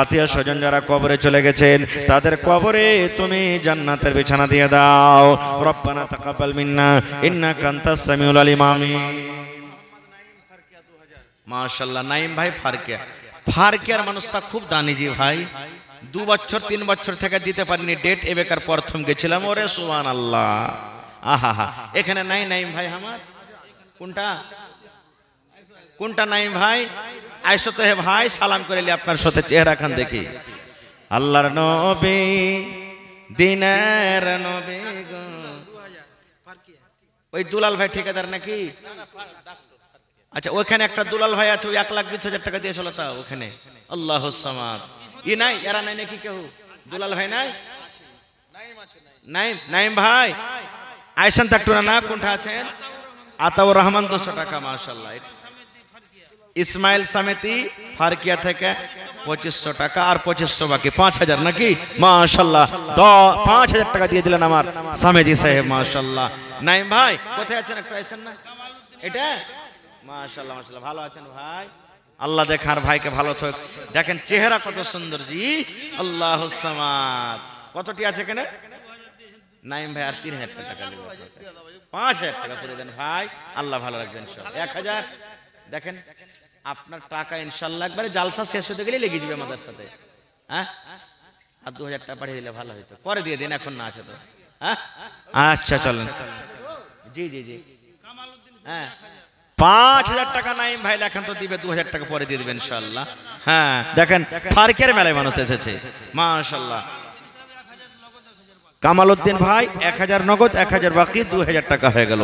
আত্মীয় স্বজন যারা কবরে চলে গেছেন, তাদের কবরে তুমি জান্নাতের বিছানা দিয়ে দাও। রব্বানা তাকাব্বাল মিন্না ইন্নাকা আনতাস সামিউল আলিম। আমিন। মাশাআল্লাহ, নাইম ভাই ফারকিয়ার মানুষটা খুব দানি জি ভাই, 2 বছর 3 বছর থেকে দিতে পারিনি, ডেট এবেকার প্রথম গেছিলাম। ওরে সুবহানাল্লাহ, আহা, এখানে নাই নাইম ভাই আমার? কোনটা নাইম ভাই? আইসতে হে ভাই, সালাম করিলি আপনার সাথে চেহারা খান দেখি। আল্লাহর নবী দিনের নবী গো, ওই দুলাল ভাই ঠিকাদার নাকি? আচ্ছা, ওখানে একটা দুলাল ভাই আছে, ওই 1,20,000 টাকা দিয়ে চলো তা ওখানে। আল্লাহুস সামাদ। ই নাই, এরা নাই নাকি কেউ? দুলাল ভাই নাই? নাইম ভাই আইসান থাকতো না? কোনটা আছেন? আতাউর রহমান 200 টাকা। মাশাআল্লাহ। ইসমাইল সামেতি ফারকিয়া থেকে 2500 টাকা, আর 2500 বাকি, 5,000 নাকি? মাশাআল্লাহ, 5,000 টাকা দিয়ে দিলেন আমার সামেদি সাহেব। মাশাআল্লাহ। নাইম ভাই কোথায় আছেন? একটু আইসেন না এটা। মাশাআল্লাহ মাশাআল্লাহ, ভালো আছেন ভাই? আল্লাহ দেখার ভাইকে ভালো থাক। দেখেন চেহারা কত সুন্দর জি। আল্লাহুস সামাদ। কতটি আছে এখানে? নাইম ভাই আর 3,000 টাকা নেব, 5,000 টাকা করে দেন ভাই, আল্লাহ ভালো রাখবেন ইনশাআল্লাহ। 1,000 দেখেন আপনার টাকা ইনশাআল্লাহ একবারে জালসা শেষ হতে গেলে লেগে যাবে আমাদের সাথে। হ্যাঁ, আর 2,000 টাকা পাঠিয়ে দিলে ভালো হতো, পরে দিয়ে দিন, এখন না আছে তো। হ্যাঁ আচ্ছা চলেন। জি জি জি, হ্যাঁ 5,000 টাকা নাইম ভাই লেখান তো দিবে, 2,000 টাকা পরে দিয়ে দিবেন ইনশাআল্লাহ। হ্যাঁ দেখেন ফারকের মেলায় মানুষ এসেছে। মাশাআল্লাহ। কামালউদ্দিন ভাই 1,000 নগদ, 1,000 বাকি, 2,000 টাকা হয়ে গেল।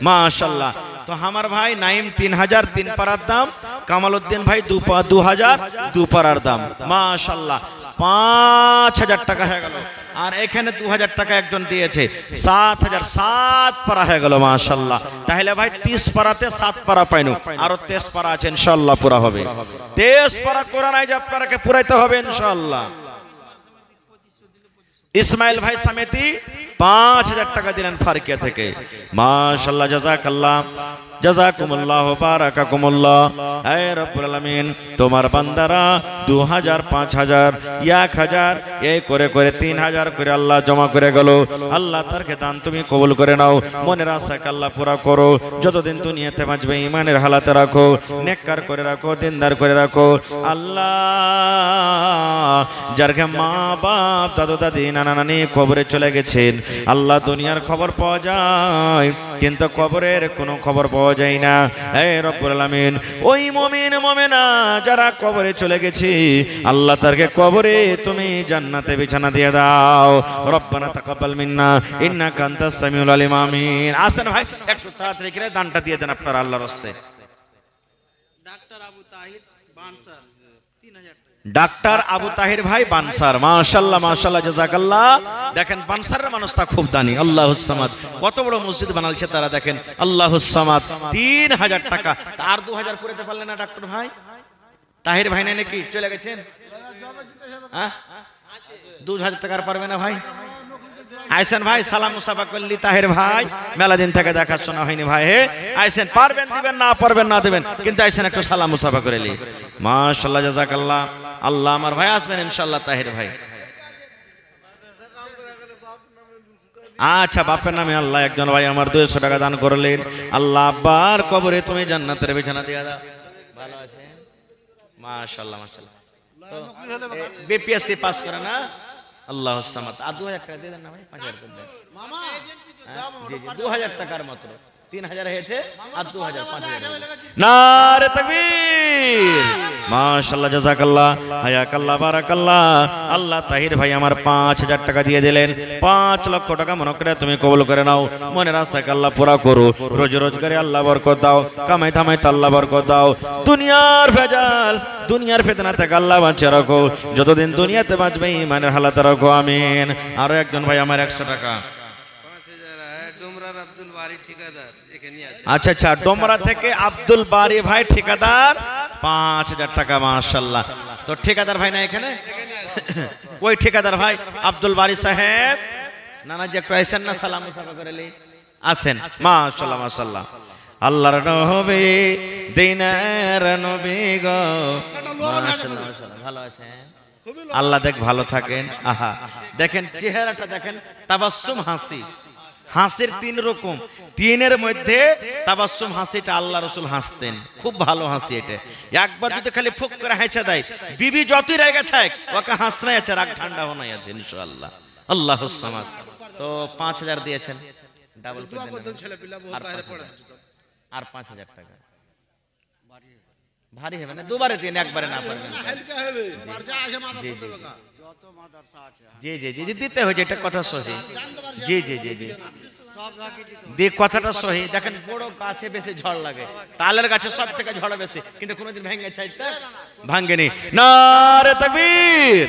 মাশাআল্লাহ। তো আমার ভাই নাইম 3,000 3 পারার দাম, কামালউদ্দিন ভাই 2,000 2 পারার দাম। মাশাআল্লাহ, 5,000 টাকা হয়ে গেল। আর এখানে 2,000 টাকা একজন দিয়েছে, 7,000 7 পারা হয়ে গেল। মাশাআল্লাহ। তাহলে ভাই 30 পারাতে 7 পারা পাইনু, আরো 23 পারা আছে, ইনশাআল্লাহ পুরা হবে। 23 পারা কোরআন আইজ আপনাকে পুরাইতে হবে ইনশাআল্লাহ। ইসমাইল ভাই সামেতি 5,000 টাকা দিলেন ফারকিয়া থেকে। মাশাআল্লাহ, জাযাকাল্লাহ, জাযাকুমুল্লাহ, বারাকাকুমুল্লাহ। হে রব্বুল আলামিন, তোমার বান্দারা 2,000 5,000 1,000 এই করে করে 3,000 করে আল্লাহ জমা করে গেল। আল্লাহ তারকে দান তুমি কবুল করে নাও, মনের আশাকে আল্লাহ পুরা করো। যতদিন দুনিয়াতে বাঁচবে ঈমানের হালাতে রাখো, নেককার করে রাখো, দিনদার করে রাখো। আল্লাহ যার মা বাপ দাদু দাদি নানা নানি কবরে চলে গেছেন, আল্লাহ দুনিয়ার খবর পাওয়া যায়, কিন্তু কবরের কোনো খবর পাওয়া যায় না। হে রব্বুল আলামিন, ওই মুমিন মুমিনা যারা কবরে চলে গেছে আল্লাহ তারকে কবরে তুমি জান্নাতে বিছানা দিয়ে দাও। রব্বানা তাকাব্বাল মিন্না ইন্নাকা আনতাস সামিউল আলিম। আমিন। আসেন ভাই, একটু তাড়াতাড়ি করে দানটা দিয়ে দেন আপনার আল্লাহর রাস্তে। ডাক্তার আবু তাহির বানসার 3000 টাকা। ডাক্তার আবু তাহির ভাই বানসার, মাশাআল্লাহ মাশাআল্লাহ, জাযাকাল্লাহ। দেখেন বানসারের মানুষটা খুব দানি। আল্লাহুস সামাদ, কত বড় মসজিদ বানালছে তারা, দেখেন আল্লাহুস সামাদ। 3000 টাকা, আর 2000 করে দিতে পারলেন না ডাক্তার ভাই? তাহির ভাই নাই নাকি, চলে গেছেন? হ্যাঁ 2000 টাকার পারবে না ভাই? আইসেন ভাই, সালাম মুসাফা করলি তাহের ভাই, মেলা দিন থেকে দেখাশোনা হয়নি ভাই। হে আইসেন, পারবেন দিবেন, না পারবেন না দেবেন, কিন্তু আইসেন একটু সালাম মুসাফা করে লি। মাশাআল্লাহ জাযাকাল্লাহ। আল্লাহ আমার ভাই আসবেন ইনশাআল্লাহ তাহের ভাই। আচ্ছা, বাপের নামে আল্লাহ একজন ভাই আমার 200 টাকা দান করলেন। আল্লাহ আব্বার কবরে তুমি জান্নাতের বিছানা দিয়ে দাও। ভালো আছেন? মাশাআল্লাহ মাশাআল্লাহ। তো বিপিএসসি পাস করে না? আল্লাহুস সামাদ। আর 2000 টাকা দিয়ে দেন না ভাই, 5000 করে দেন মামা। জি জি, 2000 টাকার মাত্র 3000 হয়েছে, আর 2000 5000। নারে তাকবীর, মাশাআল্লাহ জাযাকাল্লাহ, হায়াকাল্লাহ, বারাকাল্লাহ। আল্লাহ তাহির ভাই আমার 5000 টাকা দিয়ে দিলেন। 5 লক্ষ টাকা মনে করে তুমি কবুল করে নাও। মনের আশাকে আল্লাহ পুরা করো। রোজ রোজগারে আল্লাহ বরকত দাও, কামাই ধামাই আল্লাহ বরকত দাও। দুনিয়ার ভেজাল, দুনিয়ার ফিতনা থেকে আল্লাহ বাঁচিয়ে রাখো। যতদিন দুনিয়াতে বাঁচবে ঈমানের হালাতে রাখো। আমিন। আরো একজন ভাই আমার 100 টাকা। আচ্ছা আচ্ছা, ডোমরা থেকে আব্দুল বারি ভাই ঠিকাদার 5000 টাকা। মাশাআল্লাহ। তো ঠিকাদার ভাই না এখানে? ওই ঠিকাদার ভাই আব্দুল বারি সাহেব, নানা যে একটু আইসেন না, সালাম মুসাফা করে লি, আসেন। মাশাআল্লাহ মাশাআল্লাহ। আল্লাহর নবী দিনের নবী গো। মাশাআল্লাহ মাশাআল্লাহ, ভালো আছেন? আল্লাহ দেখ ভালো থাকেন। আহা, দেখেন চেহারাটা দেখেন, তাবাসসুম হাসি। হাসির 3 রকম, 3-এর মধ্যে তাবাসসুম হাসিটা আল্লাহ রাসূল হাসতেন, খুব ভালো হাসি এটা। একবার যদি খালি ফুক করে হাসা দেয়, বিবি যতই রেগে থাক ওকে হাসনাই আছে, রাগ ঠান্ডা হনাই আছে ইনশাআল্লাহ। আল্লাহুস সামাদ। তো 5000 দিয়েছেন, ডাবল করে দেন। ছেলে পিলা বহুত বাইরে পড়ে আছে তো। আর 5000 টাকা ভারী হবে না, দুবারে দিন, একবারে না পারবেন। হালকা হবে, আর যা আছে মাদ্রাসা দেবে কা, যত মাদ্রাসা আছে জি জি জি, দিতে হয়, এটা কথা সহি। জি জি জি জি, সব রাখি দিত। দেখ কথাটা সহি। দেখেন বড় গাছে বেশি ঝড় লাগে, তালের গাছে সব থেকে ঝড় বেশি, কিন্তু কোনোদিন ভেঙে চাইতে ভাঙ্গেনি। নারে তাকবীর।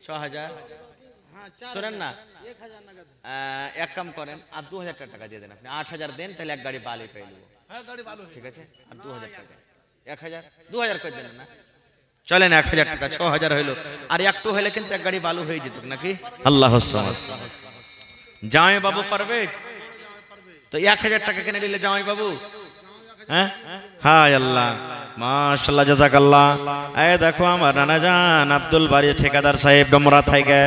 6000 শুনেন না, 1000 টাকা। এক কাম করেন, আর 2000 টাকা দিয়ে দেন। আপনি 8000 দেন, তাহলে এক গাড়ি বালি পেয়ে নেবো। হ্যাঁ গাড়ি ভালো ঠিক আছে, আর 2000 টাকা, 1000 2000 করে দেন না, চলেন 1000 টাকা, 6000 হইলো। আর একটু হলে কিন্তু এক গাড়ি বালু হয়ে যেত নাকি? আল্লাহুস সামাদ। জামাই বাবু পারবে তো 1000 টাকা কিনে দিলে জামাই বাবু? হ্যাঁ হায় আল্লাহ, মাশাআল্লাহ জাযাকাল্লাহ। এই দেখো আমার নানা জান আব্দুল বারি ঠিকাদার সাহেব ডোমরা থেকে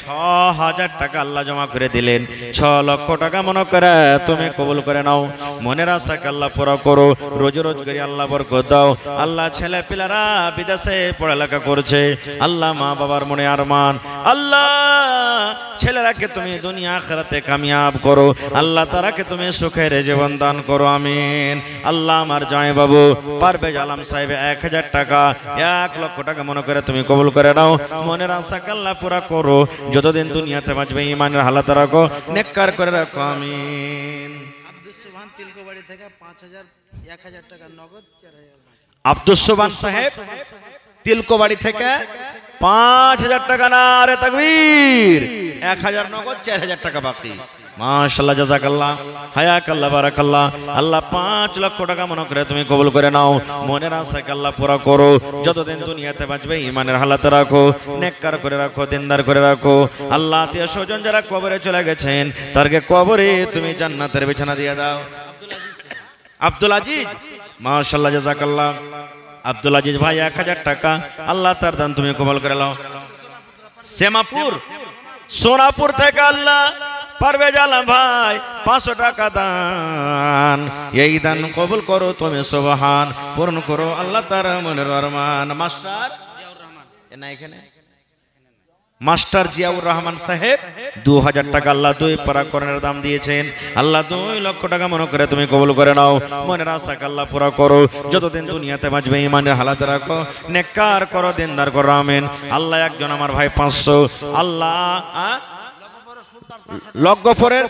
6000 টাকা আল্লাহ জমা করে দিলেন। 6 লক্ষ টাকা মনে করে তুমি কবুল করে নাও। মনের আশাকে আল্লাহ পুরো করো। রোজ রোজগারি আল্লাহ বরকত দাও। আল্লাহ ছেলে পিলারা বিদেশে পড়ালেখা করছে, আল্লাহ মা বাবার মনে আরমান, আল্লাহ ছেলেরাকে তুমি দুনিয়া আখিরাতে কামিয়াব করো। আল্লাহ তারাকে তুমি সুখের জীবন দান করো। আমিন। আল্লাহ আমার জামাই বাবু পারভেজ আলম সাহেব 1000 টাকা, 1 লক্ষ টাকা মনে করে তুমি কবুল করে নাও। মনের আশাকে আল্লাহ পুরা করো। যতদিন দুনিয়াতে বাঁচবে ঈমানের হালাতে রাখো, নেককার করে রাখো। আমিন। আব্দুস সুবহান তিলকবাড়ি থেকে 5000 1000 টাকা নগদ 4000। আব্দুস সুবহান সাহেব তিলকবাড়ি থেকে 5000 টাকা। নারে তাকবীর। 1000 নগদ, 4000 টাকা বাকি। মাশাআল্লাহ জাযাকাল্লাহ, হায়াকাল্লাহ, বারাকাল্লাহ। আল্লাহ 5 লক্ষ টাকা মনে করে তুমি কবুল করে নাও। মনের আশাকে আল্লাহ পুরা করো। যতদিন দুনিয়াতে বাঁচবে ঈমানের হালাতে রাখো, নেককার করে রাখো, দিনদার করে রাখো। আল্লাহ আত্মীয় স্বজন যারা কবরে চলে গেছেন তারকে কবরে তুমি জান্নাতের বিছানা দিয়ে দাও। আব্দুল আজিজ, মাশাআল্লাহ জাযাকাল্লাহ। আব্দুল আজিজ ভাই 1000 টাকা, আল্লাহ তার দান তুমি কবুল করে নাও। সেমাপুর সোনাপুর থেকে আল্লাহ পারভেজ আলম ভাই 500 টাকা দান। এই দান কবুল করো তুমি, সুবহান, পূর্ণ করো আল্লাহ তার মনের আরমান। মাস্টার জিয়াউর রহমান না এখানে? মাস্টার জিয়াউর রহমান সাহেব 2000 টাকা আল্লাহ 2 পারা কোরআনের দাম দিয়েছেন। আল্লাহ 2 লক্ষ টাকা মনে করে তুমি কবুল করে নাও। মনের আশা আল্লাহ পুরা করো। যতদিন দুনিয়াতে বাঁচবে ঈমানের হালাতে রাখো, নেককার করো, দিনদার করো, আমিন। আল্লাহ একজন আমার ভাই 500, আল্লাহ লগ্গফরের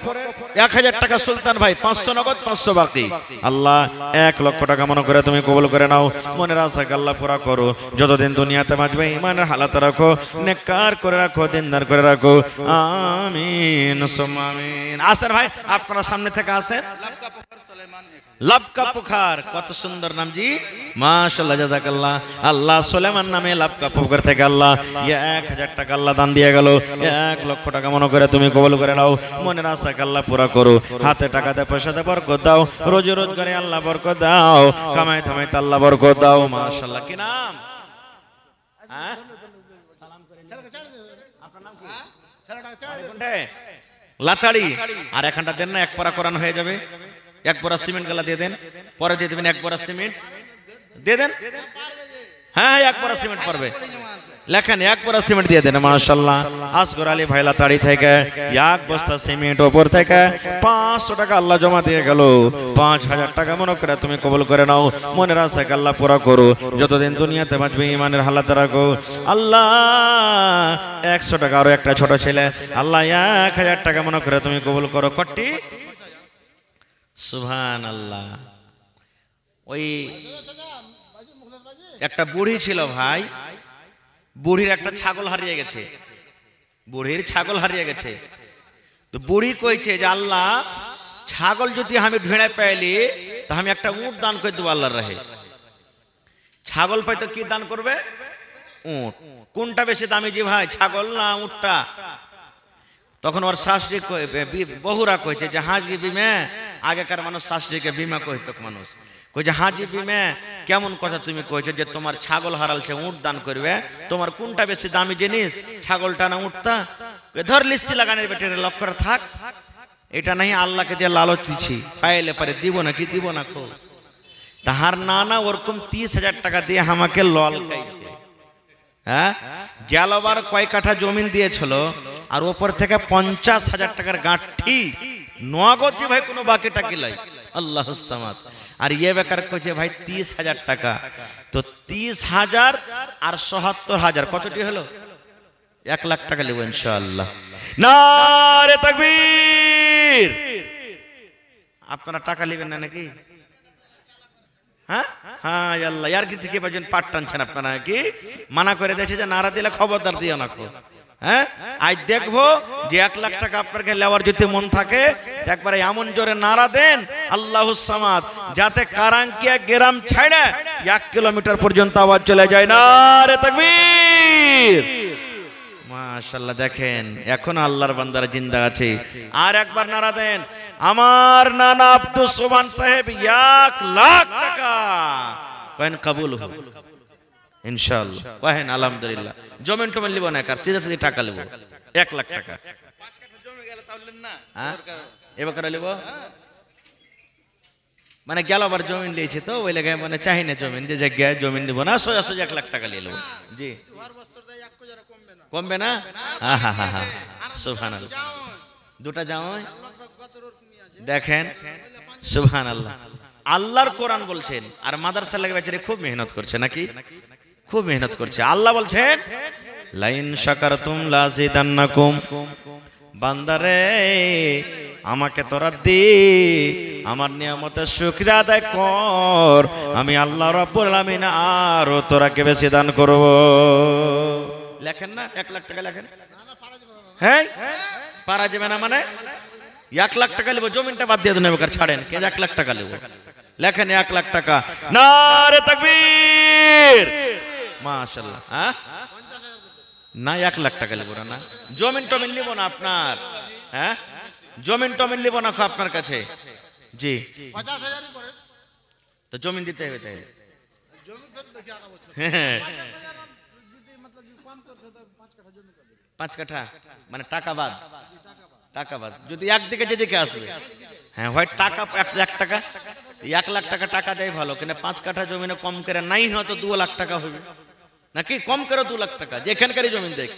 1000 টাকা সুলতান ভাই, 500 নগদ 500 বাকি। আল্লাহ 1 লক্ষ টাকা মনে করে তুমি কবুল করে নাও। মনের আশা আল্লাহ পুরা করো। যতদিন দুনিয়াতে বাঁচবে ঈমানের হালাতে রাখো, নেককার করে রাখো, দিনদার করে রাখো, আমিন সুম্মা আমিন। আসেন ভাই, আপনারা সামনে থেকে আসেন। লাবকা পুখার, কত সুন্দর নাম জি, মাশাআল্লাহ, জাযাকাল্লাহ। আল্লাহ সুলেমান নামে লাবকা পুখার থেকে আল্লাহ 1000 টাকা আল্লাহ দান দিয়ে গেল। 1 লক্ষ টাকা মনে করে তুমি কবুল করে নাও। মনের আশা আল্লাহ পুরা করো। হাতে টাকাতে পয়সাতে বরকত দাও, রোজি রোজগারে আল্লাহ বরকত দাও, কামাই থামাইতে আল্লাহ বরকত দাও। মাশাআল্লাহ। কি নাম? হ্যাঁ, লাতাড়ি। আর এখানটা দেন না, 1 পারা কোরআন হয়ে যাবে। 1 পারা সিমেন্ট গালা দিয়ে দেন, পরে দিয়ে দেবেন 1 পারা সিমেন্ট দিয়ে দেন। হ্যাঁ, 1 পারা সিমেন্ট পারবে, লেখেন 1 পারা সিমেন্ট দিয়ে দেন। মাশাআল্লাহ। আসগর আলী ভাই লাতাড়ি থেকে 1 বস্তা সিমেন্ট ওপর থেকে 500 টাকা আল্লাহ জমা দিয়ে গেল। 5000 টাকা মনে করে তুমি কবুল করে নাও। মনের আশা আল্লাহ পুরা করো। যতদিন দুনিয়াতে বাঁচবে ঈমানের হালাতে রাখো। আল্লাহ 100 টাকা আরো একটা ছোট ছেলে, আল্লাহ 1000 টাকা মনে করে তুমি কবুল করো। কটি? সুবহানাল্লাহ। ওই একটা বুড়ি ছিল ভাই, বুড়ির একটা ছাগল হারিয়ে গেছে, বুড়ির ছাগল হারিয়ে গেছে। তো বুড়ি কইছে যে আল্লাহ, ছাগল যদি আমি ঢেড়ে পাইলি তা আমি একটা উট দান করে দেবো আল্লাহর রাহে। ছাগল পাইতো কি দান করবে? উট। কোনটা বেশি দামি জি ভাই, ছাগল না উটটা? তখন ওর শাশুড়ি বহুরা কইছে যে হাজি বিমে, আগেকার মানুষ শাশুড়িকে বিমা কইতো মানুষ, কইছে হাজি বিমে কেমন কথা তুমি কইছো যে তোমার ছাগল হারালছে, উট দান করবে, তোমার কোনটা বেশি দামি জিনিস, ছাগলটা না উটটা? ধর লিস্সি লাগানোর বেটের লক্ষ্য থাক, এটা নাই আল্লাহকে দিয়ে লালচ দিছি, পাইলে পারে দিব না কি দিব না খো। তাহার নানা ওরকম 30,000 টাকা দিয়ে আমাকে লল গাইছে। হ্যাঁ, গেলবার কয় কাঠা জমিন দিয়েছিল, আর ওপর থেকে 50,000 টাকার গাঁঠি নগদ যে ভাই, কোনো বাকি টাকি লাই। আল্লাহুস সামাদ। আর ইয়ে বেকার কইছে ভাই 30,000 টাকা। তো 30,000 আর 77,000 কতটি হলো? 1 লাখ টাকা নেব ইনশাআল্লাহ। নারে তাকবীর। আপনারা টাকা নেবেন না নাকি? হ্যাঁ হ্যাঁ, আল্লাহ ইয়ার কি থেকে বাজন পাট টানছেন আপনারা, কি মানা করে দিয়েছে যে নারা দিলে খবরদার দিও না কো। হ্যাঁ, আজ দেখবো যে 1 লাখ টাকা আপনাকে লেওয়ার যদি মন থাকে, একবারে এমন জোরে নারা দেন আল্লাহুস সামাদ, যাতে কারাঙ্কিয়া গ্রাম ছেড়ে 1 কিলোমিটার পর্যন্ত আওয়াজ চলে যায়। নারে তাকবীর। মাশাআল্লাহ। দেখেন এখন আল্লাহর বান্দারা জিন্দা আছে। আর একবার নারা দেন, আমার নানা আব্দুস সোবহান সাহেব 1 লাখ টাকা কয়েন কবুল হোক ইনশাআল্লাহ। কহেন আলহামদুলিল্লাহ। জমিন টমেন লিব না, কার সিধা সিধি টাকা লিব 1 লাখ টাকা। এবার লিব মানে গেল আবার জমিন লিয়েছে তো ওই লেগে মানে চাই না জমিন, যে জায়গায় জমিন দিব না, সোজা সোজা 1 লাখ টাকা লিয়ে নেব। জি কমবে না? হ্যাঁ হ্যাঁ হ্যাঁ, সুবহানাল্লাহ। দুটা যাও দেখেন, সুবহানাল্লাহ। আল্লাহর কোরআন বলছেন, আর মাদ্রাসা লাগে বেচারি খুব মেহনত করছে নাকি, খুব মেহনত করছে। আল্লাহ বলছেন লাইন শাকারতুম লাযিদান্নাকুম, বান্দারে আমাকে তোরা দে, আমার নিয়ামতের শুকরিয়া আদায় কর, আমি আল্লাহ রাব্বুল আলামিন আরো তোরাকে বেশি দান করব। লেখেন না 1 লাখ টাকা লেখেন। হ্যাঁ, পারা যাবে না মানে 1 লাখ টাকা নেব, জমিনটা বাদ দিয়ে দেন, এবার ছাড়েন কে 1 লাখ টাকা নেব। লেখেন 1 লাখ টাকা। নারে তাকবীর। মাশাআল্লাহ। হ্যাঁ না, 1 লাখ টাকা নেব না, জমিন টমিন নিব না আপনার। হ্যাঁ, জমিন টমিন নিব না আপনার কাছে। জি 50,000 করে তো জমিন দিতে হবে তাই। জমি ধরে দেখি আগা বছর হ্যাঁ 5 কাঠা মানে টাকা বাদ, টাকা বাদ যদি একদিকে যেদিকে আসবে। হ্যাঁ, হয় টাকা 1 লাখ টাকা, 1 লাখ টাকা টাকা দেয় ভালো, কিন্তু 5 কাঠা জমিনে কম করে নাই হয়তো 2 লাখ টাকা হবে নাকি, কম করে 2 লাখ টাকা যেখানকারই জমিন দেখ।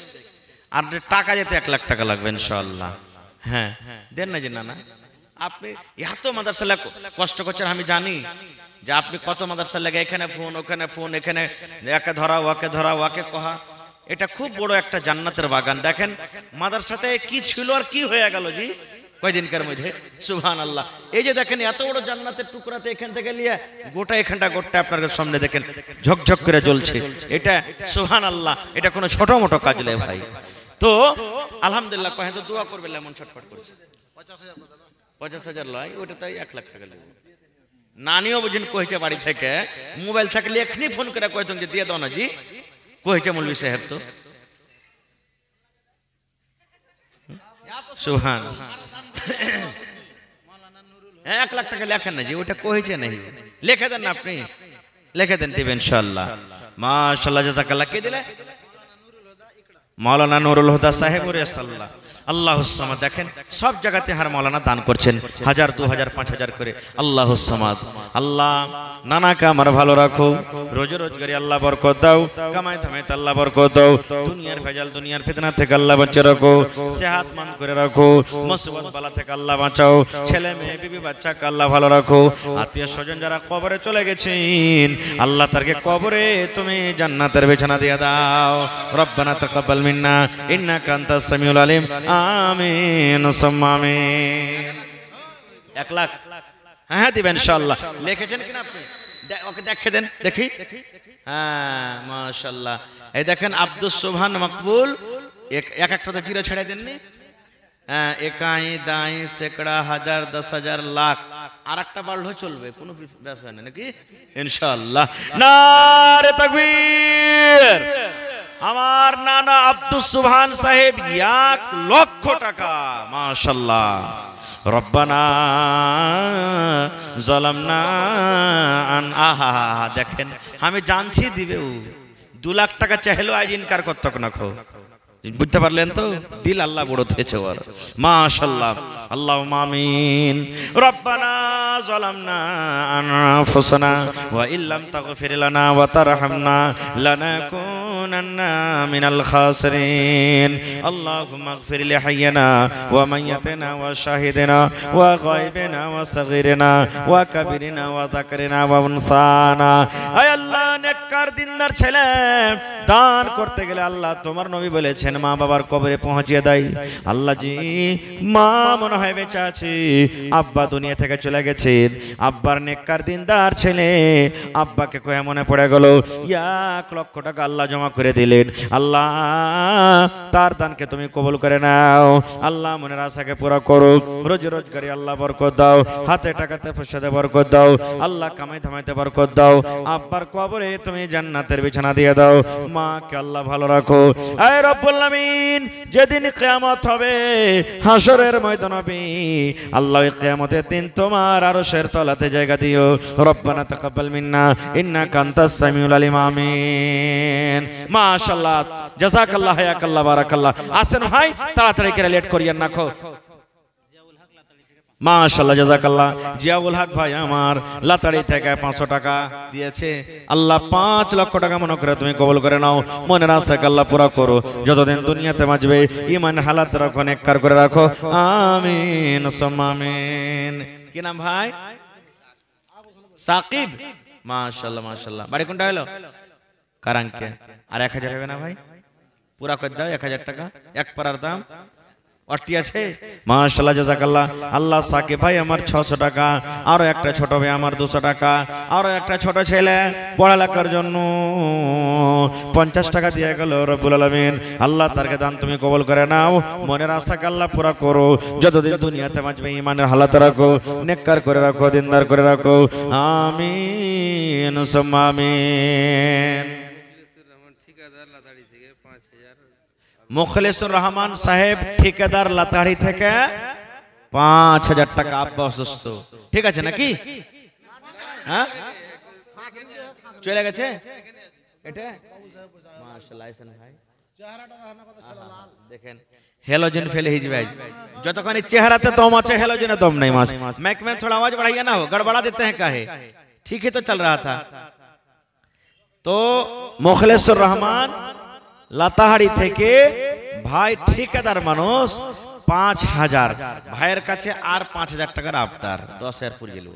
আর টাকা যেতে 1 লাখ টাকা লাগবে ইনশাআল্লাহ। হ্যাঁ দেন না যে না না, আপনি এত মাদ্রাসা কষ্ট করছেন, আমি জানি যে আপনি কত মাদ্রাসা লাগে, এখানে ফোন ওখানে ফোন, এখানে একে ধরা ওকে কহা। এটা খুব বড় একটা জান্নাতের বাগান। দেখেন মাদ্রাসাতে কি ছিল আর কি হয়ে গেল জি কয়দিনকার মধ্যে, সুবহানাল্লাহ। এই যে দেখেন এত বড় জান্নাতের টুকরাতে এখান থেকে নিয়ে গোটা এখানটা আপনার সামনে দেখেন ঝকঝক করে জ্বলছে। এটা সুবহানাল্লাহ, এটা কোনো ছোট মোটো কাজ নয় ভাই। তো আলহামদুলিল্লাহ কহেন তো দোয়া করবে, এমন ছটফট করছে। 50,000 লয়, ওটা তাই 1 লাখ টাকা লাগবে। নানিও বুঝেন কইছে বাড়ি থেকে, মোবাইল থাকলে এখনি ফোন করে কইতেন যে দিয়ে দাও না জি, কইছে মৌলভী সাহেব। তো সুবহানাল্লাহ, 1 লাখ টাকা লেখেন না জি, ওটা কইছে নাই, লিখে দেন না আপনি, লিখে দেন, দিবেন ইনশাআল্লাহ। মাশাআল্লাহ, জাযাকাল্লাহ। কে দিলে? মাওলানা নুরুল হুদা সাহেব রাসাল্লাহ। আল্লাহুস সামাদ। দেখেন সব জায়গাতে হার মাওলানা দান করছেন 1000 2000 5000 করে। আল্লাহুস সামাদ। আল্লাহ নানাকে আমার ভালো রাখো, রোজ রোজগারি আল্লাহ বরকত দাও, কামাই ধামাইতে আল্লাহ বরকত দাও, দুনিয়ার ভেজাল দুনিয়ার ফিতনা থেকে আল্লাহ বাঁচিয়ে রাখো, সেহাতমন্দ করে রাখো, মুসিবত বালা থেকে আল্লাহ বাঁচাও, ছেলে মেয়ে বিবি বাচ্চাকে আল্লাহ ভালো রাখো, আত্মীয় স্বজন যারা কবরে চলে গেছেন আল্লাহ তারকে কবরে তুমি জান্নাতের বিছানা দিয়ে দাও। রব্বানা তাকাব্বাল মিন্না ইন্নাকা আনতাস সামিউল আলিম। আমিন সুম্মা আমিন। 1 লাখ হ্যাঁ দিবেন ইনশাআল্লাহ। লিখেছেন কিনা আপনি? ওকে দেখে দেন দেখি। হ্যাঁ মাশাআল্লাহ। এই দেখেন আব্দুস সুবহান মকবুল, এক একটা জিরো ছেড়ে দেননি। হ্যাঁ, একাই দাই সেকড়া হাজার 10,000 লাখ, আর একটা বাড়লেও চলবে, কোনো ব্যবসা নেই নাকি ইনশাআল্লাহ। নারে তাকবীর। আমার নানা আব্দুস সুবহান সাহেব 1 লক্ষ টাকা, মাশাআল্লাহ। রব্বানা জালামনা আহা, দেখেন আমি জানছি দিবে, 2 লাখ টাকা চাইলেও আজ ইনকার করতে না খো, বুঝতে পারলেন তো? দিল আল্লাহ বড় থেছে ওর, মাশাআল্লাহ। আল্লাহুম্মা আমিন। রব্বানা যালামনা আনফুসানা ওয়া ইল্লাম তাগফির লানা ওয়া তারহামনা লানাকুনান্না মিনাল খাসিরিন। আল্লাহুম্মা ইগফির লি হাইয়িনা ওয়া মাইয়িতিনা ওয়া শাহিদিনা ওয়া গায়বিনা ওয়া সাগীরিনা ওয়া কাবীরিনা ওয়া যাকরিনা ওয়া উনসানা। আয় আল্লাহ, নেককার দিনদার ছেলে দান করতে গেলে আল্লাহ তোমার নবী বলেছেন মা বাবার কবরে পৌঁছিয়ে দেয়। আল্লাহ জি, মা মনে হয় বেঁচে আছে, আব্বা দুনিয়া থেকে চলে গেছেন, আব্বার নেককার দিনদার ছেলে আব্বাকে কয়ে মনে পড়ে গেল, 1 লক্ষ টাকা আল্লাহ জমা করে দিলেন। আল্লাহ তার দানকে তুমি কবুল করে নাও। আল্লাহ মনের আশাকে পুরো করো, রোজ রোজগারি আল্লাহ বরকত দাও, হাতে টাকাতে পয়সাতে বরকত দাও, আল্লাহ কামাই ধামাইতে বরকত দাও, আব্বার কবরে তুমি জান্নাতের বিছানা দিয়ে দাও, মাকে আল্লাহ ভালো রাখো। আয় রব্বুল আমিন, যেদিন কিয়ামত হবে হাসরের ময়দান হবে আল্লাহ, ওই কিয়ামতের দিন তোমার আরশের তলাতে জায়গা দিও। রব্বানা তাকাব্বাল মিন্না ইন্নাকা আনতাস সামিউল আলিম। আমিন। মাশাআল্লাহ, জাযাকাল্লাহ, হায়াকাল্লাহ, বারাকাল্লাহ। আসেন ভাই, তাড়াতাড়ি করে লেট করিয়েন না খো। মাশাআল্লাহ, জাযাকাল্লাহ। জিয়াউল হক ভাই আমার লাতাড়ি থেকে 500 টাকা দিয়েছে। আল্লাহ 5 লক্ষ টাকা মনে করে তুমি কবুল করে নাও, মনের আশাকে আল্লাহ পুরা করো, যতদিন দুনিয়াতে বাঁচবে ঈমানের হালাত রাখো, নেককার করে রাখো। আমিন সুম্মা আমিন। কি নাম ভাই? সাকিব। মাশাআল্লাহ মাশাআল্লাহ। বাড়ি কোনটা হলো? কারাঙ্কে। আর 1000 হবে না ভাই? পুরা করে দাও 1000 টাকা, এক পারার দাম। অটি আছে? মাশাআল্লাহ, জাযাকাল্লাহ। আল্লাহ সাকিব ভাই আমার 600 টাকা, আরো একটা ছোট ভাই আমার 200 টাকা, আরো একটা ছোট ছেলে পড়ালেখার জন্য 50 টাকা দিয়ে গেল। রব্বুল আলামিন আল্লাহ তারকে দান তুমি কবুল করে নাও, মনের আশাকে আল্লাহ পুরা করো, যতদিন দুনিয়াতে বাঁচবে ঈমানের হালাত রাখো, নেককার করে রাখো, দিনদার করে রাখো। আমিন সুম্মা আমিন। মুখলেসুর রহমান সাহেব ঠিকাদার লাতাড়ি থেকে 5000 টাকা। আব্বা অসুস্থ, ঠিক আছে নাকি? হ্যাঁ, চলে গেছে এটা। মাশাআল্লাহ, আইছেন ভাই, দেখেন हेलोजन फैले ही भाई, যতক্ষণ চেহারাতে দম আছে हेलोजन दम नहीं। मास माइक में थोड़ा आवाज बढ़ाइए ना, हो गड़बड़ा देते हैं काहे। ठीक है, तो चल रहा था। तो मुखलेसुर रहमान লাতাহারি থেকে ভাই ঠিকাদার মানুষ 5,000, ভাইয়ের কাছে আর 5,000 টাকার আবদার, 10,000 পুরে গেল।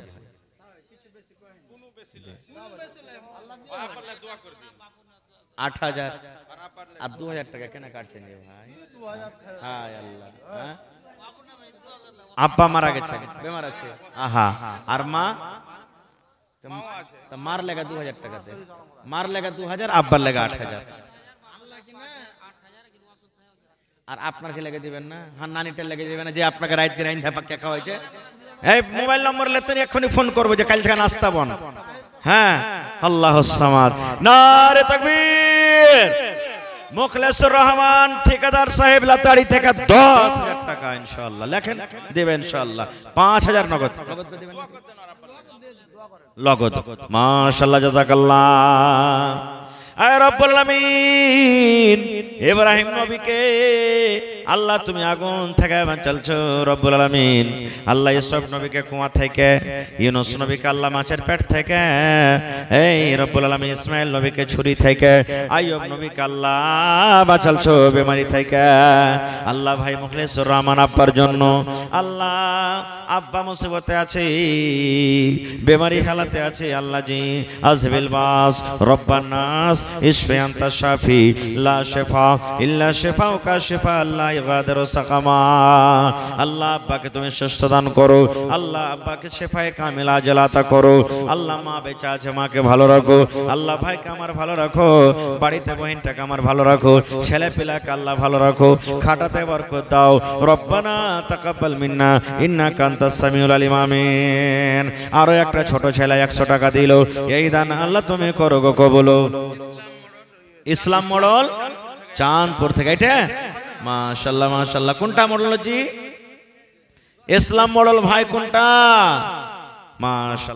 8,000 আর 2,000 টাকা কেন কাটছেন ভাই? হায় আল্লাহ, হ্যাঁ আব্বা মারা গেছে, বেমার আছে, আহা, আর মা, তো মার লেগা 2,000 টাকাতে, মার লেগা 2,000, আব্বার লেগা 8,000, আর আপনার কে লেগে দিবেন না? হ্যাঁ নানিটা লেগে দিবেন না যে আপনাকে রাইতে রাইন ধাপা কেকা হয়েছে? এই মোবাইল নম্বর লেতেন এক্ষুনি ফোন করবো যে কাল থেকে নাস্তা বন। হ্যাঁ আল্লাহুস সামাদ, নারে তাকবীর। মুখলেসুর রহমান ঠিকাদার সাহেব লাতাড়ি থেকে 10,000 টাকা ইনশাআল্লাহ লেখেন, দেবেন ইনশাআল্লাহ। 5,000 নগদ, নগদ করে দিবেন, লগদ। মাশাআল্লাহ, জাযাকাল্লাহ। আয় রব্বুল আলামিন, ইব্রাহিম নবীকে আল্লাহ তুমি আগুন থেকে বাঁচালছো রব্বুল আলামিন। আল্লাহ ইউসুফ নবীকে কুয়া থেকে, ইউনূস নবীকে আল্লাহ মাছের পেট থেকে, এই রব্বুল আলামিন ইসমাইল নবীকে ছুরি থেকে, আইয়ুব নবীকে আল্লাহ বাঁচালছো বেমারি থেকে। আল্লাহ ভাই মুখলেসুর রহমান আব্বার জন্য আল্লাহ, আব্বা মুসিবতে আছে, বেমারি হালাতে আছে, আল্লাহ জি আজবিল বাস রব্বান নাস ইশফি আনতা শাফি লা শিফা ইল্লা শিফাউকা শিফা লা ইগাদিরু সাকামা। আল্লাহ আব্বাকে তুমি সুস্থ দান করো, আল্লাহ আব্বাকে শিফায়ে কামিলা আজলাতা করো। আল্লাহ মা বেঁচে আছে, মাকে ভালো রাখো। আল্লাহ ভাইকে আমার ভালো রাখো, বাড়িতে বহিনটাকে আমার ভালো রাখো, ছেলে পিলাকে আল্লাহ ভালো রাখো, খাটাতে বরকত দাও। রব্বানা তাকাব্বাল মিন্না ইন্নাকা আনতাস সামিউল আলিম, আমিন। আরো একটা ছোট ছেলে 100 টাকা দিল, এই দান আল্লাহ তুমি করো গো কবুল। ইসলাম মডেল চাঁদপুর থেকে, এটা মাশাআল্লাহ মাশাআল্লাহ। কোনটা মডেল জি? ইসলাম মডেল ভাই কোনটা? মাশাআল্লাহ।